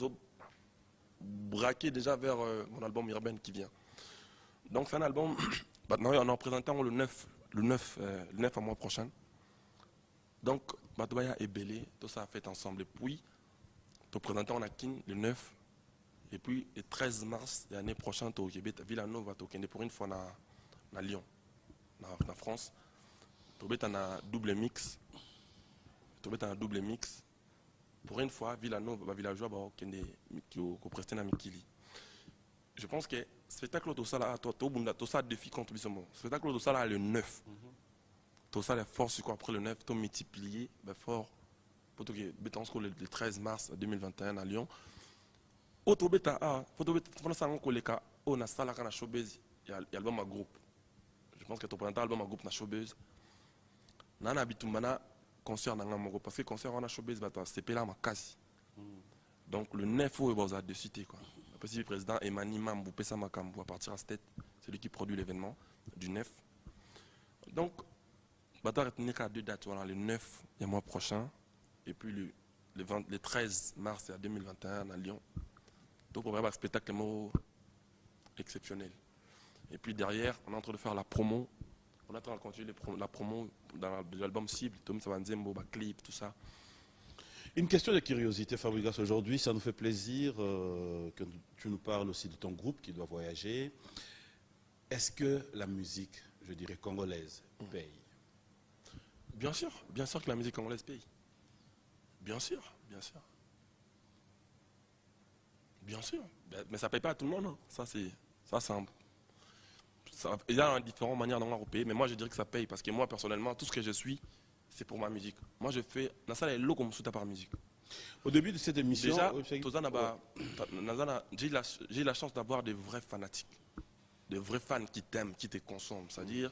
braqué déjà vers mon album Urbain qui vient. Donc c'est un album, bah, on en présentant le 9 à mois prochain. Donc, Batouaya et Belé, tout ça a fait ensemble. Et puis, te présentant en Akin le 9. Et puis, le 13 mars de l'année prochaine, au Québec, Villanova, pour une fois à Lyon, en France. Tu as un double mix. Pour une fois, Villanova, Villageois, qui presté à Mikili. Je pense que le spectacle de ça, tout ça défi contre le spectacle de ça, le 9. Tout ça, la force, après le 9, tout multiplié, fort. Pour que le 13 mars 2021 à Lyon. Autre bêta, on a ça là quand showbiz, il y a l'album à groupe. Je pense que tu présentes l'album à groupe na showbiz. On a habitué à concert dans un groupe parce que concert on a showbiz, c'est là ma case. Donc le 9 il va de citer quoi. Le président Emmanuel Mambou Pessa Makambu à partir à cette tête, c'est lui qui produit l'événement du 9. Donc bata retenir qu'à deux dates, voilà, le 9 il y a mois prochain et puis le 13 mars 2021 à Lyon. Donc on va avoir un spectacle exceptionnel. Et puis derrière, on est en train de faire la promo. On est en train de continuer la promo dans l'album Cible, Tom Savanzembo, clip, tout ça. Une question de curiosité, Fabregas, aujourd'hui, ça nous fait plaisir que tu nous parles aussi de ton groupe qui doit voyager. Est-ce que la musique, je dirais, congolaise paye? Bien sûr que la musique congolaise paye. Bien sûr. Bien sûr, mais ça ne paye pas à tout le monde. Hein. Ça, c'est simple. Il y a différentes manières d'en payer, mais moi je dirais que ça paye parce que moi personnellement, tout ce que je suis, c'est pour ma musique. Moi je fais, dans ça, les lots comme soutien par musique. Au début de cette émission, déjà, j'ai eu la chance d'avoir des vrais fanatiques, des vrais fans qui t'aiment, qui te consomment. C'est-à-dire,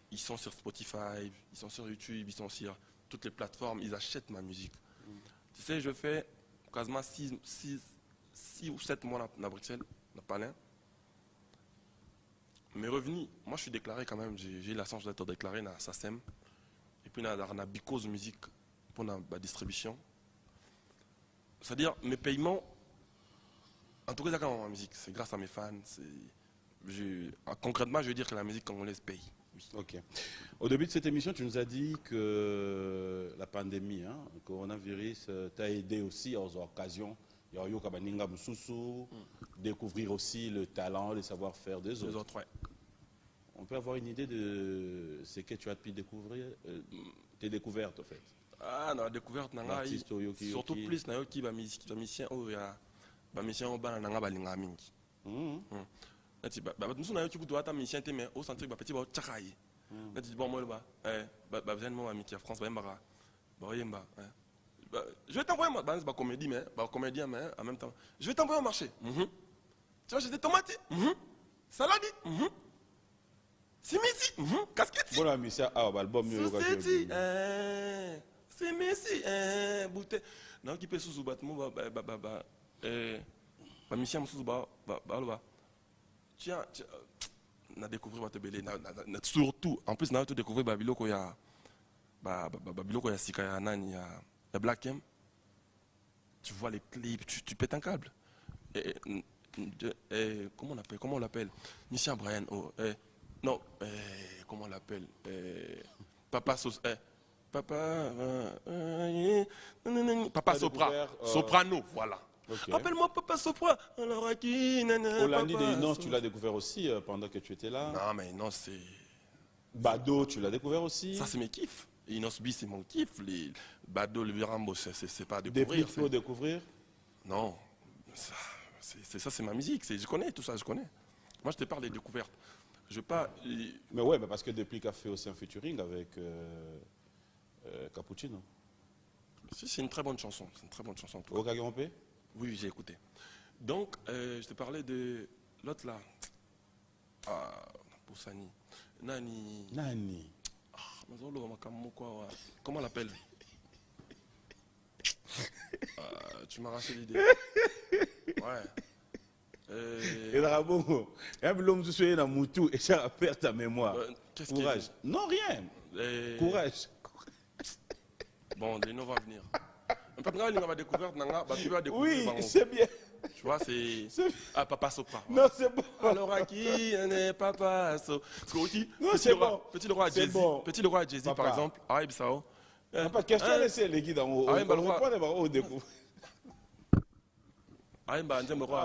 ils sont sur Spotify, ils sont sur YouTube, ils sont sur toutes les plateformes, ils achètent ma musique. Tu sais, je fais quasiment 6 ou 7 mois à Bruxelles, à Palais. Mes revenus, moi je suis déclaré quand même, j'ai eu la chance d'être déclaré dans SACEM. Et puis dans la Bicose Musique pour la distribution. C'est-à-dire, mes paiements, en tout cas, dans ma musique, c'est grâce à mes fans. Concrètement, je veux dire que la musique congolaise paye. Oui. Ok. Au début de cette émission, tu nous as dit que la pandémie, le coronavirus, t'a aidé aussi aux occasions. Découvrir aussi le talent, le savoir-faire des autres. Ouais. On peut avoir une idée de ce que tu as pu découvrir, tes découvertes en fait. Ah, non, la découverte, surtout plus, qui va musicien, musicien au bas, n'a pas linga mingi. Nous sommes qui doit être musicien, mais au centre, petit ba tchakaye. Bon, moi, moi, qui a France, je vais t'envoyer ma comédie, mais comédien, mais en même temps. Je vais t'envoyer au marché. Tu vois, j'ai des tomates, salade, simisi, casquette. Voilà, mais ça, album, c'est Messi, bouteille. Non, qui peut sous battement, mission sous tiens, on a découvert votre belé, surtout, en plus, on a tout découvert Babiloko, il y a Babiloko, il y a Sika, il y a Black M. Tu vois les clips, tu pètes un câble. Comment on l'appelle Michel Brian, non, comment on l'appelle Papa Sos, Papa Soprano, voilà. Okay. Appelle-moi Papa Soprano. Olandi de Inos, tu l'as découvert aussi pendant que tu étais là. Non, mais non, c'est. Bado, tu l'as découvert aussi. Ça, c'est mes kiffs. Inos B, c'est mon kiff. Les Bado, le Virambo, c'est pas à découvrir. Des pour découvrir. Non, ça, c'est ma musique. Je connais tout ça, je connais. Moi, je te parle des découvertes. Je pas. Mais ouais, parce que depuis qu'il a fait aussi un featuring avec Cappuccino. Si, c'est une très bonne chanson. C'est une très bonne chanson. Au Kagompe? Oui, j'ai écouté. Donc, je te parlais de l'autre là. Poussani. Nani. Comment on l'appelle Tu m'as arraché l'idée. Ouais. Et là, bon, l'homme se souvient dans Moutou et ça va perdre ta mémoire. Qu'est-ce Courage. Non, rien. Courage. Bon, les noms vont venir. En fait, on va découvrir, oui, c'est bien. Tu vois, c'est. Ah, Papa Sopra. Non, c'est bon. Alors, à qui n'est Papa Sopra? Non, c'est bon. Petit le roi Jay-Z. Bon. Petit le roi Jay-Z, par exemple. Arabe Sao. Pas question de laisser les guides en haut. On découvre. Ah,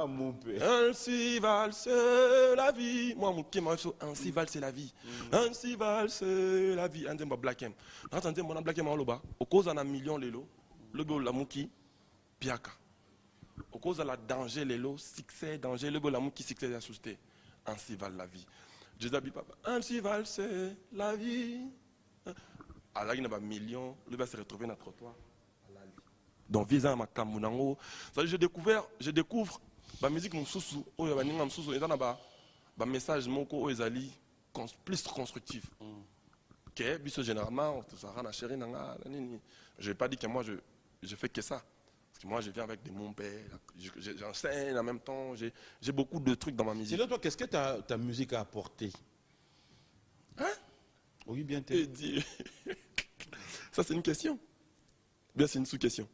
mon père. Ainsi valse la vie. Moi, mon kémaïso, ainsi valse la vie. Ainsi valse la vie. Un demba black em. Attendez, mon black em en loba. Au cause d'un million lélo. Le beau la mouki. Piaka. Au cause de la danger lélo. Succès, danger. Le beau la mouki, succès, la société. Ainsi valse la vie. Jésus papa. Ainsi valse la vie. Alors, il y a un million. Le va se retrouver dans le trottoir. Donc visa ma kamunango ça je découvre la musique mususu oyo baninga mususu ezana ba message moko ezali plus constructif que biso généralement ça rana chérie nanga nini je vais pas dire que moi je fais que ça parce que moi je viens avec des mon père j'enseigne en même temps j'ai beaucoup de trucs dans ma musique. Sinon toi qu'est-ce que ta musique a apporté? Hein? Oui bien t'es ça c'est une question. Bien c'est une sous-question.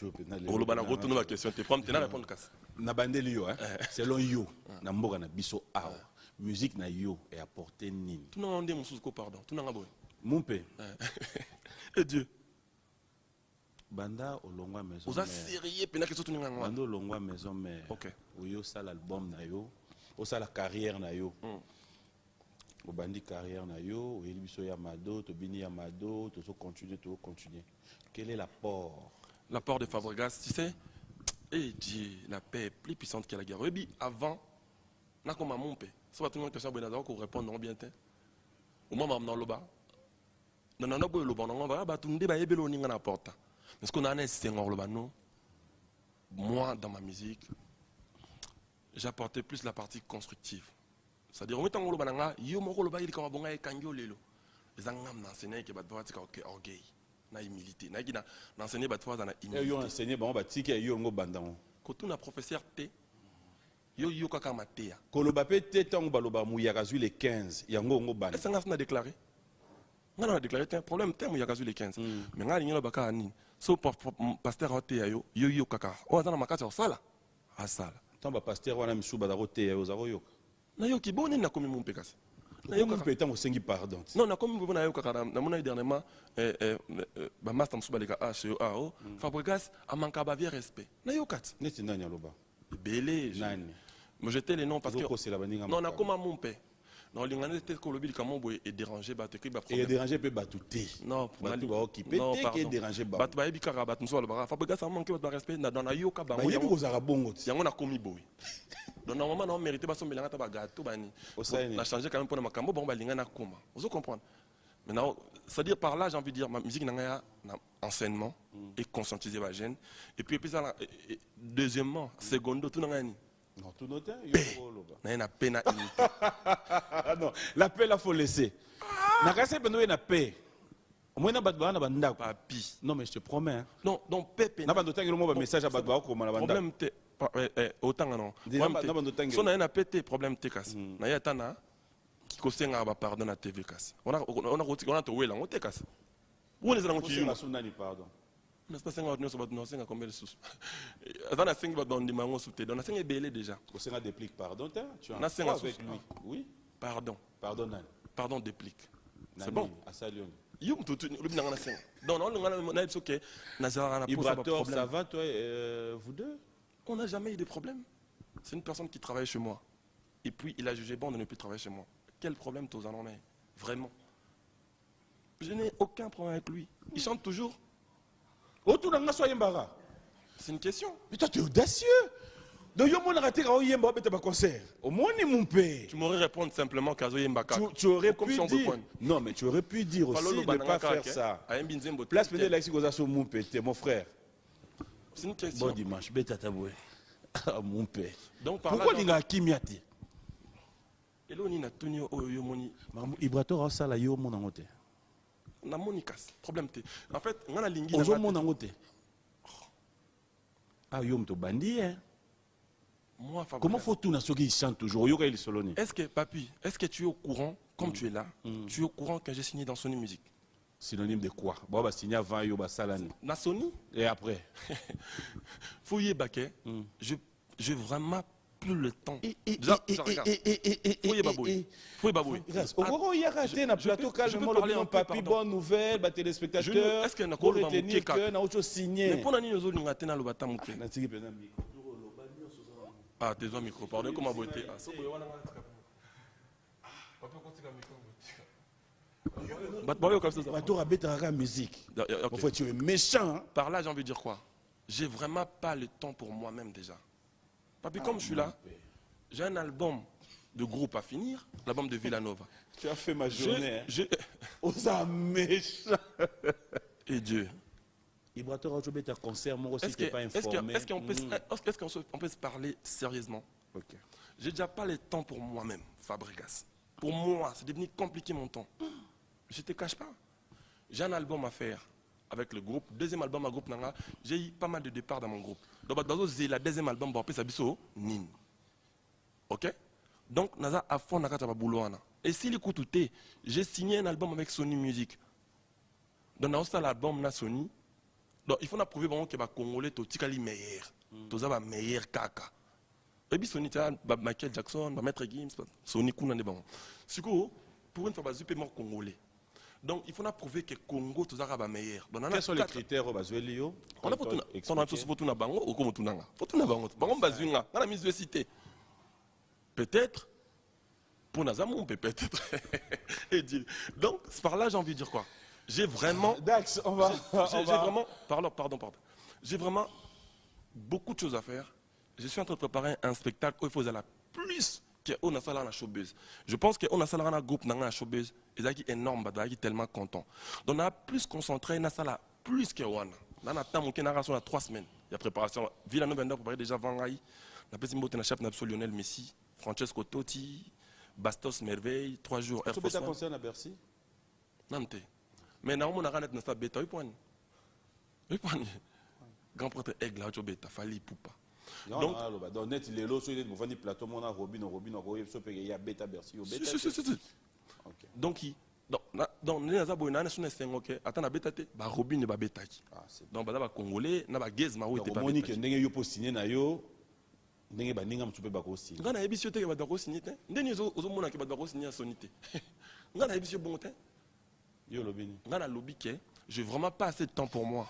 Retourne la question. Tu prends la réponse. Nabandeli yo, selon yo, na mboka na biso awa, musique na yo est apporté nini. Tout n'a pas de pardon. Tout n'a pas de mon père. Et Dieu. Banda olongwa maison. Vous êtes sérieux pendant que tout n'a pas. Banda olongwa maison mère. OK. Oyo ça l'album na yo, o ça la carrière na yo. Au bandi carrière na yo, oyeli biso ya mado, to bini ya mado, to continuer. Quel est l'apport? L'apport de Fabregas, tu sais, et Dieu, la paix est plus puissante que la guerre. Oui, avant, n'a comme mon père. Ça va tout le monde que ça va qu'on répondre bien. Au moment dans le bas, non, le bas, on va tout le débat et bello n'inga n'apporte. Mais ce qu'on a c'est en le bas, non. Moi, dans ma musique, j'apportais plus la partie constructive. C'est-à-dire, on met en le bas, yo mo le bas, il est comme bon et kanyo lelo. Les angam n'enseignent que bat voix orgueil. Na humilité na kina n'enseigner bat fois dans la humilité yo enseigner ba batiki yo ngo bandango ko tuna professeur te yo kaka matea koloba pe te tango baloba muyaka zui les 15 yango ngo banda est-ce qu'on a déclaré on a déclaré un problème te muyaka zui les 15 mais ngali nyolo baka ni so pasteur hote yo kaka o azana makati o sala asala tamba pasteur wana misuba da rote yo za yo na yo ki boni na komi mon pekasi. Comment peut on sengi pardon? Non, na comme vous n'avez pas na mon dernièrement ba master msuba leka HEAO Fabregas a manqué ba vie respect. Na yo kat. Neti nani aloba? Belé. Nani? Me jeter les noms parce que non na comme mon père. Non lingane te ko lobi comment boy est dérangé ba te ki ba problème. Et déranger peut batouté. Non, ba tu va occuper te que déranger ba. Ba ba bikara ba msuba le Fabregas a manqué ba respect na dans yo ka ba. Ba yebi ko zara bongo. Yango na komi boy. Donc normalement on mérité pas son mélange à gâteau bani. On a changé quand même pour le macambo bon balinga na kuma. Vous comprenez? Maintenant, c'est-à-dire par là j'ai envie de dire ma musique n'a enseignement et conscientiser la jeune et puis ça deuxièmement secondo tout n'a ni. Non tout noté. Na peine non, la paix la faut laisser. Na kase beno na paix. Au moins na batba na banda papi. Non mais je te promets. Non, donc pepe. Na bando tangi mo ba message à batba ko na banda. Problème autant non. Si on a un pété problème te casse. Na ya tana qui kosenga ba pardon na TV casse. On a to wela on te casse. Où les gens qui sunani pardon. On pas senga no so ba no senga comme le sous. Avant senga ba don di mango souté. Don senga belé déjà. Kosenga déplique pardon tu as senga avec lui. Oui. Pardon. Pardon déplique. C'est bon. À Salion. Yo tout le bien na senga. Non on a dit OK. Na za na problème. Ça va toi vous deux? On n'a jamais eu de problème. C'est une personne qui travaille chez moi. Et puis, il a jugé bon de ne plus travailler chez moi. Quel problème tu en as? Vraiment. Je n'ai aucun problème avec lui. Il chante toujours. C'est une question. Mais toi, tu es audacieux. Donc, concert. Au moins, mon père. Tu m'aurais répondu simplement Kazo Yembaka. Tu aurais pu dire. Non, mais tu aurais pu dire aussi de ne pas faire ça. Place peut-être Lexi Gozaso, mon père, mon frère. C'est une question. Bon dimanche, bête taboué. Ah, mon père. Donc, pourquoi il y a Kimiati? Et là, on a tenu au Yomoni. Ibrato Rasa la Yomo Nangote. na monikas problème te en fait ngana lingi Ozo mona ngote. Ah yo mto bandi hein. Moi, Fabrice, Comment faut-il na soki il chante toujours yoka il soloni. est-ce que papi, est-ce que tu es au courant comme tu es là, tu es au courant que j'ai signé dans Sony Music? Synonyme de quoi? Bon bah signer avant yo ba salani. Na Sony? Et après. Fouillé Baké, j'ai vraiment plus le temps. Fouillé Baboui. Fouillé Baboui. Oko ya raté na plateau calmement le mon papi bonne nouvelle ba téléspectateurs. Est-ce que na ko ko ba retenir que na auto Mais signer. pour nani ozo linga tena lo bata muke. Na tiki pena micro. Ah, tes doigts micro, pardon, comment beauté. Ah, so boyo wana ngana tika. Papa ko tika micro. Boyo comme ça. Bato rabeta la musique. Ok. En fait tu es méchant. Par là, j'ai envie de dire quoi? J'ai vraiment pas le temps pour moi-même déjà. Papi, comme je suis là, j'ai un album de groupe à finir, l'album de Villanova. Tu as fait ma journée. Je- Osa méchant. Et Dieu. Ibrato Rajobeta concert moi aussi Est-ce t'es pas informé. qu'on peut, on peut se parler sérieusement? OK. J'ai déjà pas le temps pour moi-même, Fabregas. Pour moi, c'est devenu compliqué mon temps. Je te cache pas. J'ai un album à faire avec le groupe. Deuxième album à groupe Nanga. J'ai eu pas mal de départs dans mon groupe. Donc, c'est la deuxième album, bon, ça biso, Nin. Ok? Donc, Naza à fond, Naka Tababoulouana. Et s'il écoute tout, j'ai signé un album avec Sony Music. Donc, dans ce album, na Sony. Donc, il faut prouver que les Congolais sont les meilleurs. Tous les meilleurs caca. Et puis, Sony, Michael Jackson, Maître Gims, Sony Kuna ne bon. C'est quoi? Pour une fois, je suis mort Congolais. Donc, il faut prouver que Congo, tous les meilleurs. Quels sont les critères au Bazuelio? On a pour tout na bango ou comme tout nanga. Pour tout na bango. Bango bazunga. On a mis de cité. Peut-être. Pour Nazamon, peut-être. Et dire. Donc, par là, j'ai envie de dire quoi? J'ai vraiment. Dax, on va. J'ai vraiment. Pardon. J'ai vraiment beaucoup de choses à faire. Je suis en train de préparer un spectacle où il faut aller plus qu'on a ça là dans la showbiz. Je pense qu'on a ça là dans le groupe dans la showbiz. Ils sont énormes, ils sont tellement contents. Donc on a plus concentré, on a ça là plus que Wana. On a temps qu'on a 3 semaines. Il y a préparation. Villanova a préparé déjà Vangaï. On a préparé un chef Napsol Lionel Messi, Francesco Totti, Bastos Merveille, 3 jours. Air Force One. Concerne à Bercy? Non, mais on a raté notre bêta. Oui, grand prêtre aigle là, tu bêta, fallait poupa. Donc, dans net les lots sur les mouvements plateau, on a Robin, il y a bêta Bercy. Donc, dans les Azabouna, on a ok, attends la bêta, bah Robin ne va bêta. Donc, bah Congolais, na ba Gez, ma ou était pas. Monique, n'engagez yo pour signer na yo, n'engagez pas n'engagez tu peux pas signer. Ngana ebisio te ba dako signer te. Ndeni ozo mona ke ba dako signer sonité. Ngana ebisio bon te. Yo lobini. Ngana lobi ke, j'ai vraiment pas assez de temps pour moi.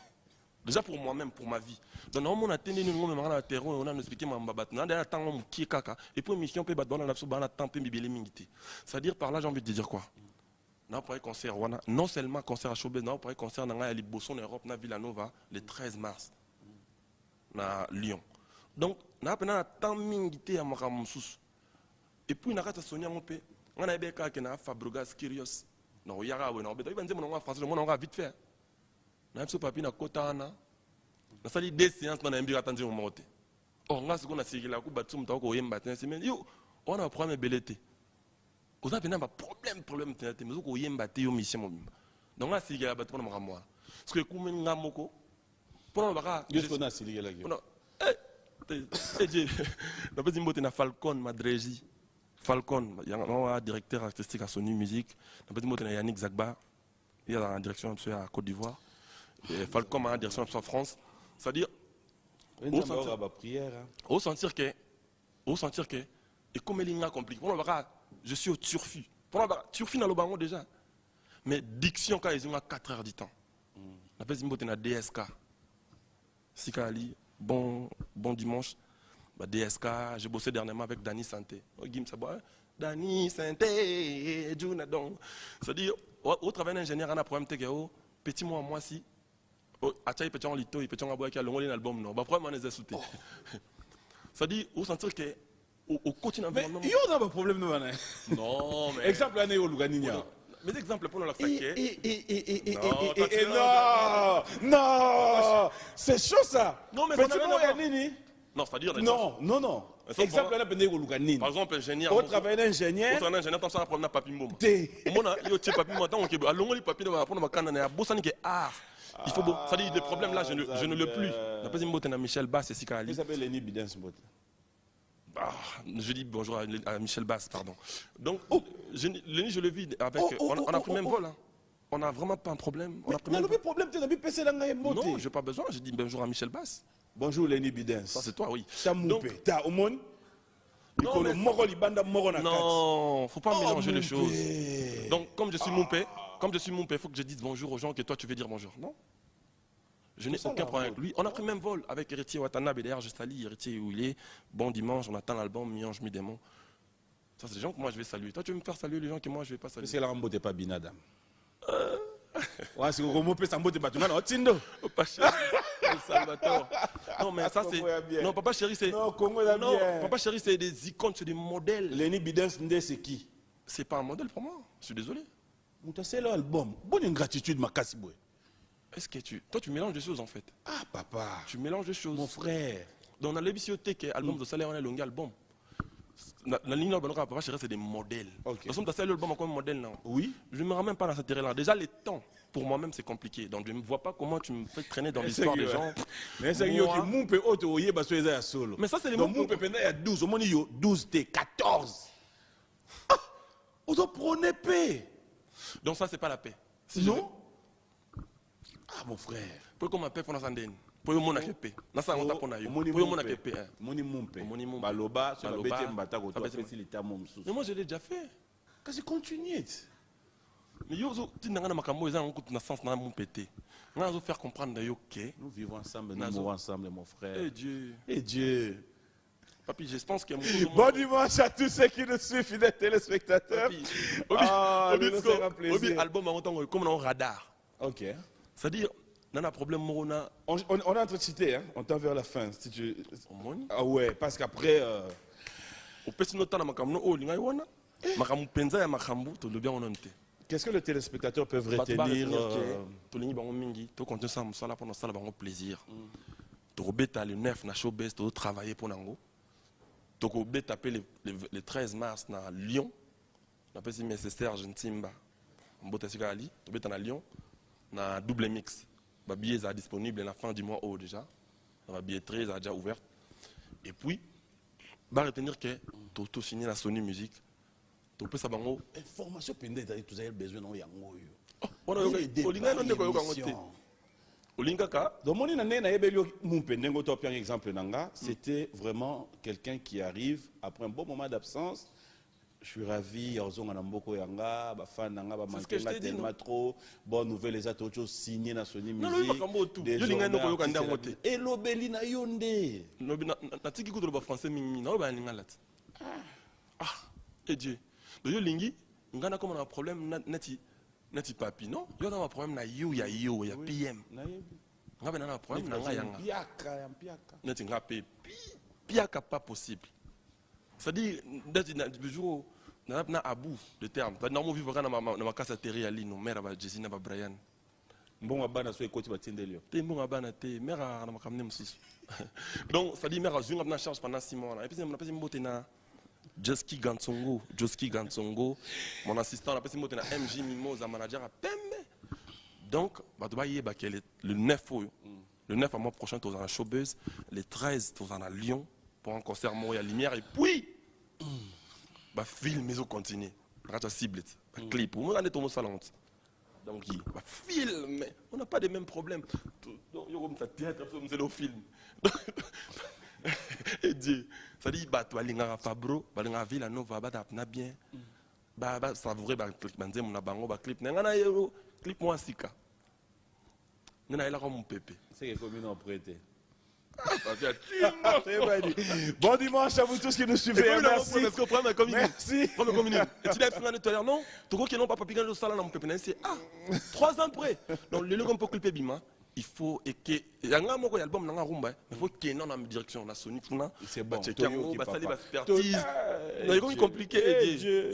Déjà pour moi-même, pour ma vie. Donc, on a attendu nous même dans la terre, on a expliqué ma babat. On a temps qui kaka. Et pour mission peut battre dans la soupe, on a temps peut bibélé mingité. C'est-à-dire par là, j'ai envie de dire quoi? Non, pour un concert, non seulement concert à Chobé, non, pour un concert dans la Libosson en Europe, na Villanova, le 13 mars, na Lyon. Donc, on a un temps mingité à Maramoussous. Et puis, on a un Sonia Mopé, on a un béka qui a Fabregas Kyrios. Non, il y a un béka, il y a un français, on a vite fait. Na biso papi na kota na sali 2 séances na mbira tanzi mo mote oh nga siko na sikila ku batu mutako ko yemba tena semaine yo on a problème belete ko za pena ba problème tena te mezo ko yemba te yo mission mo bimba donc nga sikila batu na makamwa parce que ku men nga moko pour baka yo ko na sikila yo je na pesi mbote na Falcon Madreji Falcon ya directeur artistique à Sony Music na pesi mbote na Yannick Zagba il y a la direction à Côte d'Ivoire. Et Falcom a direction en France, c'est-à-dire au sentir que, et comme il est compliqué, je suis au turfu. Turfu dans le banc déjà. Mais diction quand ils ont 4 heures du temps. La personne est DSK. Sikali, bon dimanche. DSK, j'ai bossé dernièrement avec Dani Santé. Dani Santé, Junadon. C'est-à-dire, au travail d'ingénieur, on a un problème de petit moi si. Achaï petit en lito, il petit en aboua qui a le album non. Bah problème on les a sauté. Ça dit au sentir que au quotidien environnement. Mais il y a un problème nous non mais. Exemple année au Luganinia. Mais exemple pour nous la saquer. Non, c'est chaud ça. Non mais petit moi Yanini. Non, c'est-à-dire non. Exemple, on a besoin de Luganine. Par exemple, ingénieur. Au travail d'ingénieur. Au travail d'ingénieur, tant ça, on a problème papier mboma. Té. On a eu un papier mboma, tant on a longuement les papiers, on va prendre ma canne, on a beau que art. Il faut, ça dit, des problèmes là, je ne le plus. La deuxième mot, c'est Michel Bass et Sikali. Vous s'appelle Lenny Bidens. Je dis bonjour à Michel Bass, pardon. Donc, Lenny, je le vis avec. On a pris le même vol. Hein. On n'a vraiment pas un problème. On a pris le même problème, tu as mis PC là, non, je n'ai pas besoin. Je dis bonjour à Michel Bass. Bonjour Lenny Bidens. Ça, c'est toi, oui. Donc, t'as au monde. Non, il ne faut pas mélanger les choses. Donc, comme je suis Moupé, il faut que je dise bonjour aux gens que toi tu veux dire bonjour. Non? Je n'ai aucun problème avec lui. On a pris le même vol avec Héritier Watanabe. D'ailleurs, je salue Héritier où il est. Bon dimanche, on attend l'album Miange Mi-Démon. Ça, c'est des gens que moi je vais saluer. Toi, tu veux me faire saluer les gens que moi je ne vais pas saluer. C'est la Rambo, t'es pas Binadam. Ouais, c'est que Moupé Sambo, t'es pas tout le monde. Tindo. Pas chéri. Salvatore. Non, mais ça, c'est. Non, papa chéri, c'est. Non, Congo, là, non, papa chéri, c'est des icônes, c'est des modèles. Lenny Bidens, c'est qui? C'est pas un modèle pour moi. Je suis désolé. C'est l'album. Bonne ingratitude, ma cassiboué. Est-ce que toi, tu mélanges des choses en fait? Ah, papa. Tu mélanges des choses. Mon frère. Donc, dans l'ébissiothèque, album de salaire, on a long album. La ligne de papa chéri, c'est des modèles. Okay. Nous sommes l'album comme modèle là. Oui. Je ne me ramène pas dans cette terrain-là. Déjà, les temps, pour moi-même, c'est compliqué. Donc, je ne vois pas comment tu me fais traîner dans l'histoire des gens. Mais c'est que mon peut auto, solo. Mais ça, c'est les mots. Mon peut il y a 12. Au moins, il y a 12, t'es 14. On doit prôner paix. Donc, ça, c'est pas la paix. Non? Ah, mon frère. Pourquoi ma paix pour la sandine? Pour le monde paix. Na ça on t'a pour na yo. Pour le monde paix. Moni mumpe. Baloba, sur la bête mbata ko to faciliter mon sous. Mais moi je l'ai déjà fait. Qu'est-ce que continue? Mais yo tu n'as pas makambo eza on na sens na mon pété. On va faire comprendre yo que nous vivons ensemble, nous mourons ensemble mon frère. Et Dieu. Et Dieu. Papi, je pense que bon dimanche à tous ceux qui nous suivent, fidèles téléspectateurs. Obi album comme un radar. OK. C'est-à-dire, on a un problème, on a en train de citer, hein? On tend vers la fin. Si tu... Ah ouais, parce qu'après... Qu'est-ce que les téléspectateurs peuvent retenir plaisir. Le 9 na showbiz, travailler pour Nango. Le 13 mars à Lyon. On appelle ça nécessaire Argentimba. On à Lyon. Na double mix. Les billets sont disponibles à la fin du mois déjà. La billetterie est déjà ouverte. Et puis, va retenir que tu as signé la Sony Music. Tu peux savoir. Information pendant que tu as besoin de yango. On a c'était vraiment quelqu'un qui arrive après un bon moment d'absence. Je suis ravi, c'est ce que je t'ai dit, trop bonne nouvelle, les autres choses signées dans Sony Music. Et l'obéli na yonde. Et Dieu. Donc lingi, on a comme un problème nati papi, non? Il y a un problème na yo ya PM. On a un problème na yanga. Nati ngape piaka pas possible. C'est-à-dire, le jour où on a à bout de terme, on vit vraiment dans ma casse à terre à l'île, mère à Jessie, à Brian. Bon, à Bana, soit côté Batindelio. T'es bon à Bana, t'es mère à ma camne sous. Donc, ça dit mère à Zung, on a charge pendant 6 mois. Et puis, on a passé une beauté na Joski Gansongo, mon assistant, on a passé une beauté na MJ Mimosa, manager à Pembe. Donc, le 9 le 9 à mois prochain, tu es en showbuzz, le 13, tu es en Lyon. Pour un concert Montréal Lumière et puis film mais au continue racha cible clip on regarde ton salon donc film on n'a pas les mêmes problèmes donc yo comme ça théâtre c'est le film et Dieu ça dit toi linga Fabro balinga Villa Nova na bien savourer clip banze mon bango clip ngana yo clip moi sika ngana ila comme mon pépé c'est que comme nous prêté. Bon dimanche à vous tous qui nous suivez. Merci. Merci. Non, tu crois que non, papa Pigan, c'est 3 ans après. Donc, le logo pour clipper Bima, il faut que. Il y a un album dans la rumba, il faut qu'il y ait une direction. La Sony, c'est bon. C'est compliqué.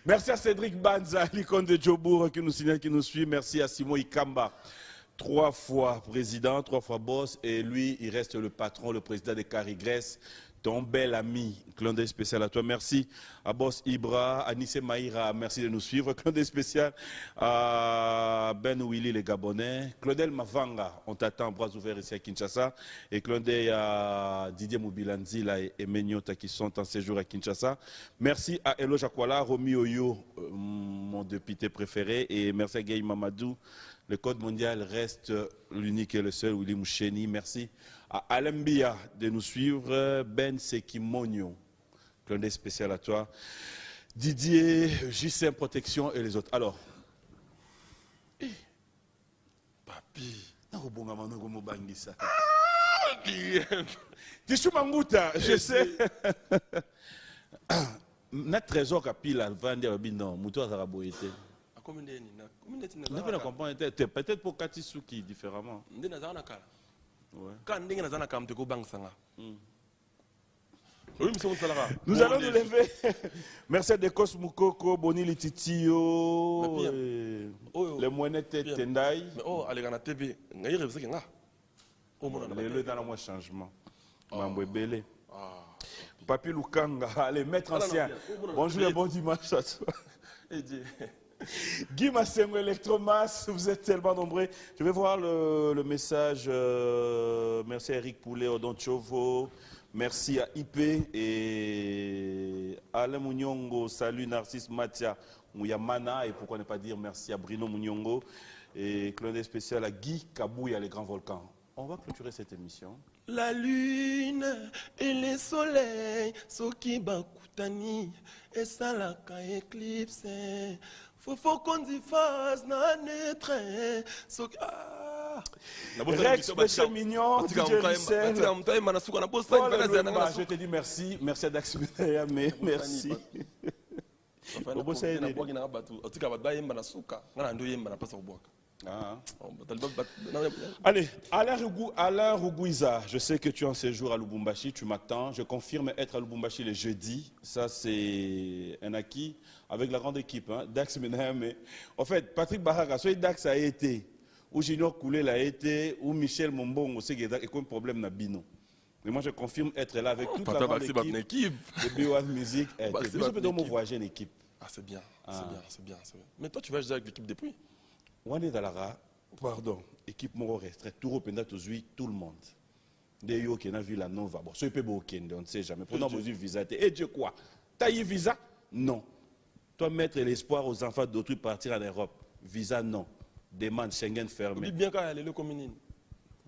Merci à Cédric Banza, l'icône de Djobour qui nous signale, qui nous suit. Merci à Simon Ikamba. 3 fois président, 3 fois boss, et lui, il reste le patron, le président de Carigresse, ton bel ami. Clin d'œil spécial à toi. Merci à Boss Ibra, à Nissé Maïra, merci de nous suivre. Clin d'œil spécial à Ben Willy, les Gabonais. Claudel Mavanga, on t'attend, bras ouverts ici à Kinshasa. Et clin d'œil à Didier Mobilanzila et Menyota qui sont en séjour à Kinshasa. Merci à Elo Jakwala, Romy Oyo, mon député préféré. Et merci à Guy Mamadou. Le code mondial reste l'unique et le seul, Willy Moucheni. Merci à Alembia de nous suivre. Ben Sekimonio, clin d'œil spécial à toi. Didier, JCM Protection et les autres. Alors, Papi. Tissu Manguta, je sais. Notre trésor capille à vendre à Binon, Moutou à Zaraboïté. Peut-être pour Katisuki différemment. Ouais. Nous allons nous lever. Merci à Dekos Moukoko, Boni Lititio, les moinettes Tendai. Oh, allez, on a TV. Le dans le changement. Mambo Belé. Papi Lukanga, allez, maître ancien. Bonjour et bon dimanche à toi. Guy Massengo Electromas, vous êtes tellement nombreux. Je vais voir le message. Merci à Eric Poulet, Odon Chovo. Merci à IP et Alain Mounyongo. Salut Narcisse Matia Mouyamana. Et pourquoi ne pas dire merci à Bruno Mounyongo. Et clin d'œil spécial à Guy Kabouya, les grands volcans. On va clôturer cette émission. La lune et les soleils, Soki Bakutani, et Salaka éclipse. Faut qu'on y fasse naître. Rex, péché mignon, DJ Rissel. Je te dis merci. Merci à Dax mais merci. Allez, Alain Rougouiza, je sais que tu es en séjour à Lubumbashi, tu m'attends. Je confirme être à Lubumbashi le jeudi. Ça, c'est un acquis avec la grande équipe. Hein. Dax mais en fait, Patrick Barraga, soit Dax a été, ou Junior Koulé l'a été, ou Michel Mombongo, c'est qu'il y a un problème dans Bino. Mais moi, je confirme être là avec toute la grande équipe de B1 Music. Je peux donc voyager une équipe. Ah, c'est bien, c'est bien. Mais toi, tu vas jouer avec l'équipe depuis. Wande Dalara, pardon, équipe Moro restreint, tout rependa tout le monde. Des yo qui n'a vu la Nova. Bon, ce peut on ne sait jamais. Pendant vos visa, et Dieu quoi? T'as eu visa? Non. Toi, mettre l'espoir aux enfants d'autrui partir en Europe. Visa, non. Demande Schengen fermée. Bien quand elle est le commune.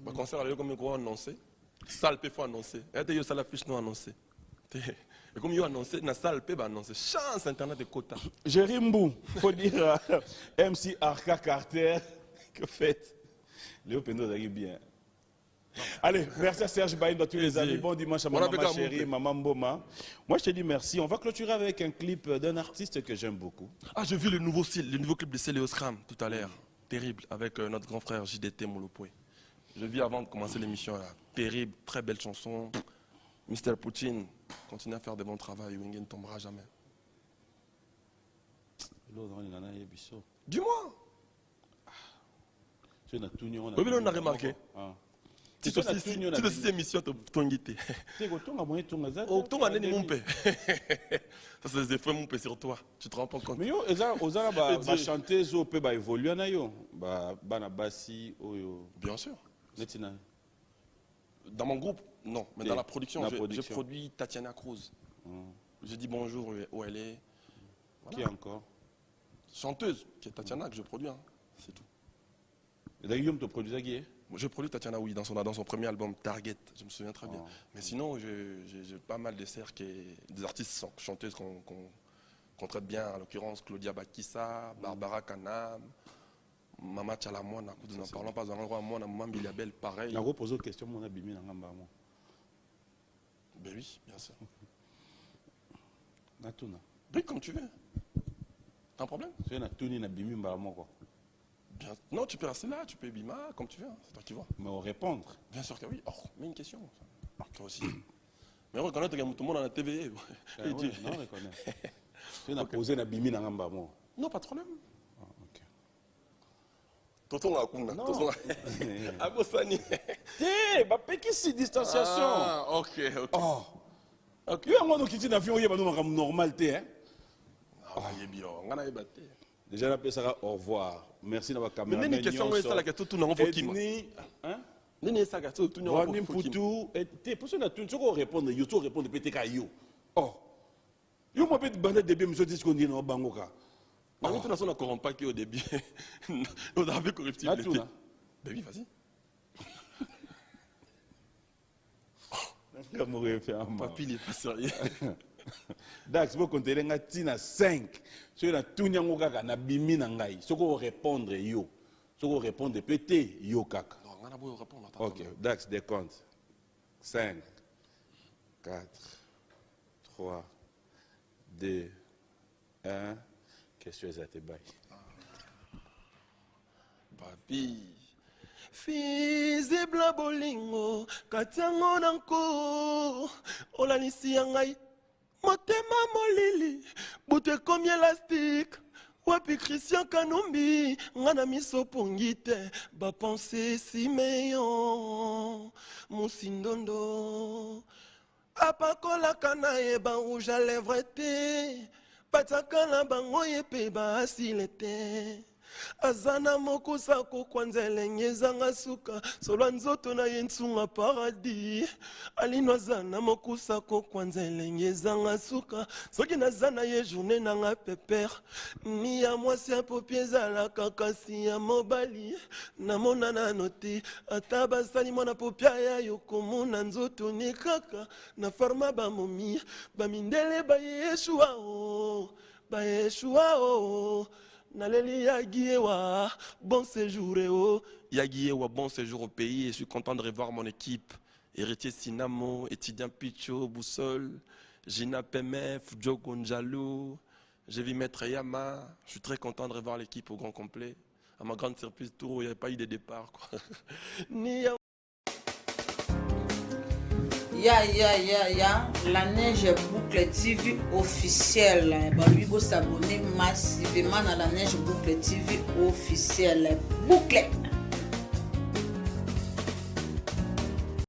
Le concert, elle est comme quoi annoncé. Salle peut faut annoncer. Et tu as la fiche non annoncée. Et comme il a annoncé, la salle peut annoncer. Chance Internet de quota. Jérimbo, il faut dire à MC Arca Carter que faites. Léo Pendo arrive bien. Allez, merci à Serge Baïm, à tous les amis. Bon dimanche à maman chérie, maman Mboma. Moi, je te dis merci. On va clôturer avec un clip d'un artiste que j'aime beaucoup. Ah, j'ai vu le nouveau clip de Céléo Scram tout à l'heure. Terrible, avec notre grand frère JDT Moulopoé. Je vis avant de commencer l'émission là. Terrible, très belle chanson. Mr. Poutine, continue à faire de bons travail, Wingen ne tombera jamais. Dis-moi. Oui, mais on a remarqué. Tu te cette émission, ton guité. Oh, ton année mon père. Ça, c'est des fois mon père sur toi. Tu te rends pas compte. Mais yo, les chanteuse au peut évoluer na yo. Bien sûr. Dans mon groupe, non. Mais dans la production, je produis Tatiana Cruz. Je dis bonjour où elle est. Voilà. Qui encore? Chanteuse, qui est Tatiana, que je produis. Hein. C'est tout. Et d'ailleurs, tu produis ça qui est? Je produis Tatiana, oui, dans son premier album Target. Je me souviens très bien. Mais sinon, j'ai pas mal de cercles, des artistes chanteuses qu'on traite bien. En l'occurrence, Claudia Bakissa, Barbara Kanam. Mama Tchalamouana, nous n'en parlons pas en endroit, moi, Maman Biliabel, pareil. Je vais poser une question, mon abîmé dans l'amba. Ben oui, bien sûr. Natuna. Oui, comme tu veux. T'as un problème? Tu es Natuni, Nabimi, Mbamo, quoi. Bien. Non, tu peux rester là, tu peux Bima, comme tu veux, c'est toi qui vois. Mais on répondre. Bien sûr que oui. Oh, mais une question. Toi aussi. Mais reconnaître que tout le monde à la TV. Non, on reconnaît. Tu as posé Nabimi, Mbamo. Non, pas de problème. Tonton Akuna. Non. Tonton Abosani. Te, bapekisi distanciation. Ah, ok. Oh. Ok. Yo yango no kiti na fi oyeba no makambo normal te hein. Ah, yebi yo. Ngana yebate. Déjà na pesaka au revoir. Merci na ba Mais caméra. nini question ngwe sala ke tout na ngofo kima. Hein? Nini sala ke tout na Wani ngofo kima. mputu te pour ça tu soko répondre yo to répondre peut-être yo. Oh. Yo mo peut bande de bien monsieur dit qu'on dit no bangoka. Nani tuna sona corrompa ki au début. On avait corruptibilité. Ben oui, vas-y. Papi, il est pas sérieux. Dax, vous comptez les tina 5. Sur la tunyango kaka na bimi na ngai. Soko répondre yo. Soko répondre pété yo kaka. Non, on a beau répondre. Ok, Dax décompte. 5, 4, 3, 2, 1. Question est bail. Papi. Fizible bolingo, katiango nanko, olanisi yangai, motema molili, bute comme élastique, wapi Christian Kanumbi, ngana miso pongite, ba pensée si meillon, musindondo, apakola kana e ba rouge à lèvres te, patakana bango yepe ba asilete. Azana mokusa kwanza elenge zanga suka solwa nzoto na yensunga paradis alino azana mokusa kwanza elenge zanga suka soki nazana ye journée nanga pepere ni ya mwasi ya popi ezalaka kasi ya mobali namona nano te ata basali mwana popi aya yokomona nzoto ni kaka na farma bamomi bamindele bayeshua o Naleli Yagiewa, bon séjour Yagiewa, bon séjour au pays et je suis content de revoir mon équipe. Héritier Sinamo, étudiant Picho, Boussole, Gina Pemef, Joe Gonjalo, j'ai vu Maître Yama. Je suis très content de revoir l'équipe au grand complet. À ma grande surprise, il n'y avait pas eu de départ. Quoi. La Neige Boucle TV officielle. Babi go s'abonner massivement à la Neige Boucle TV officielle. Boucle.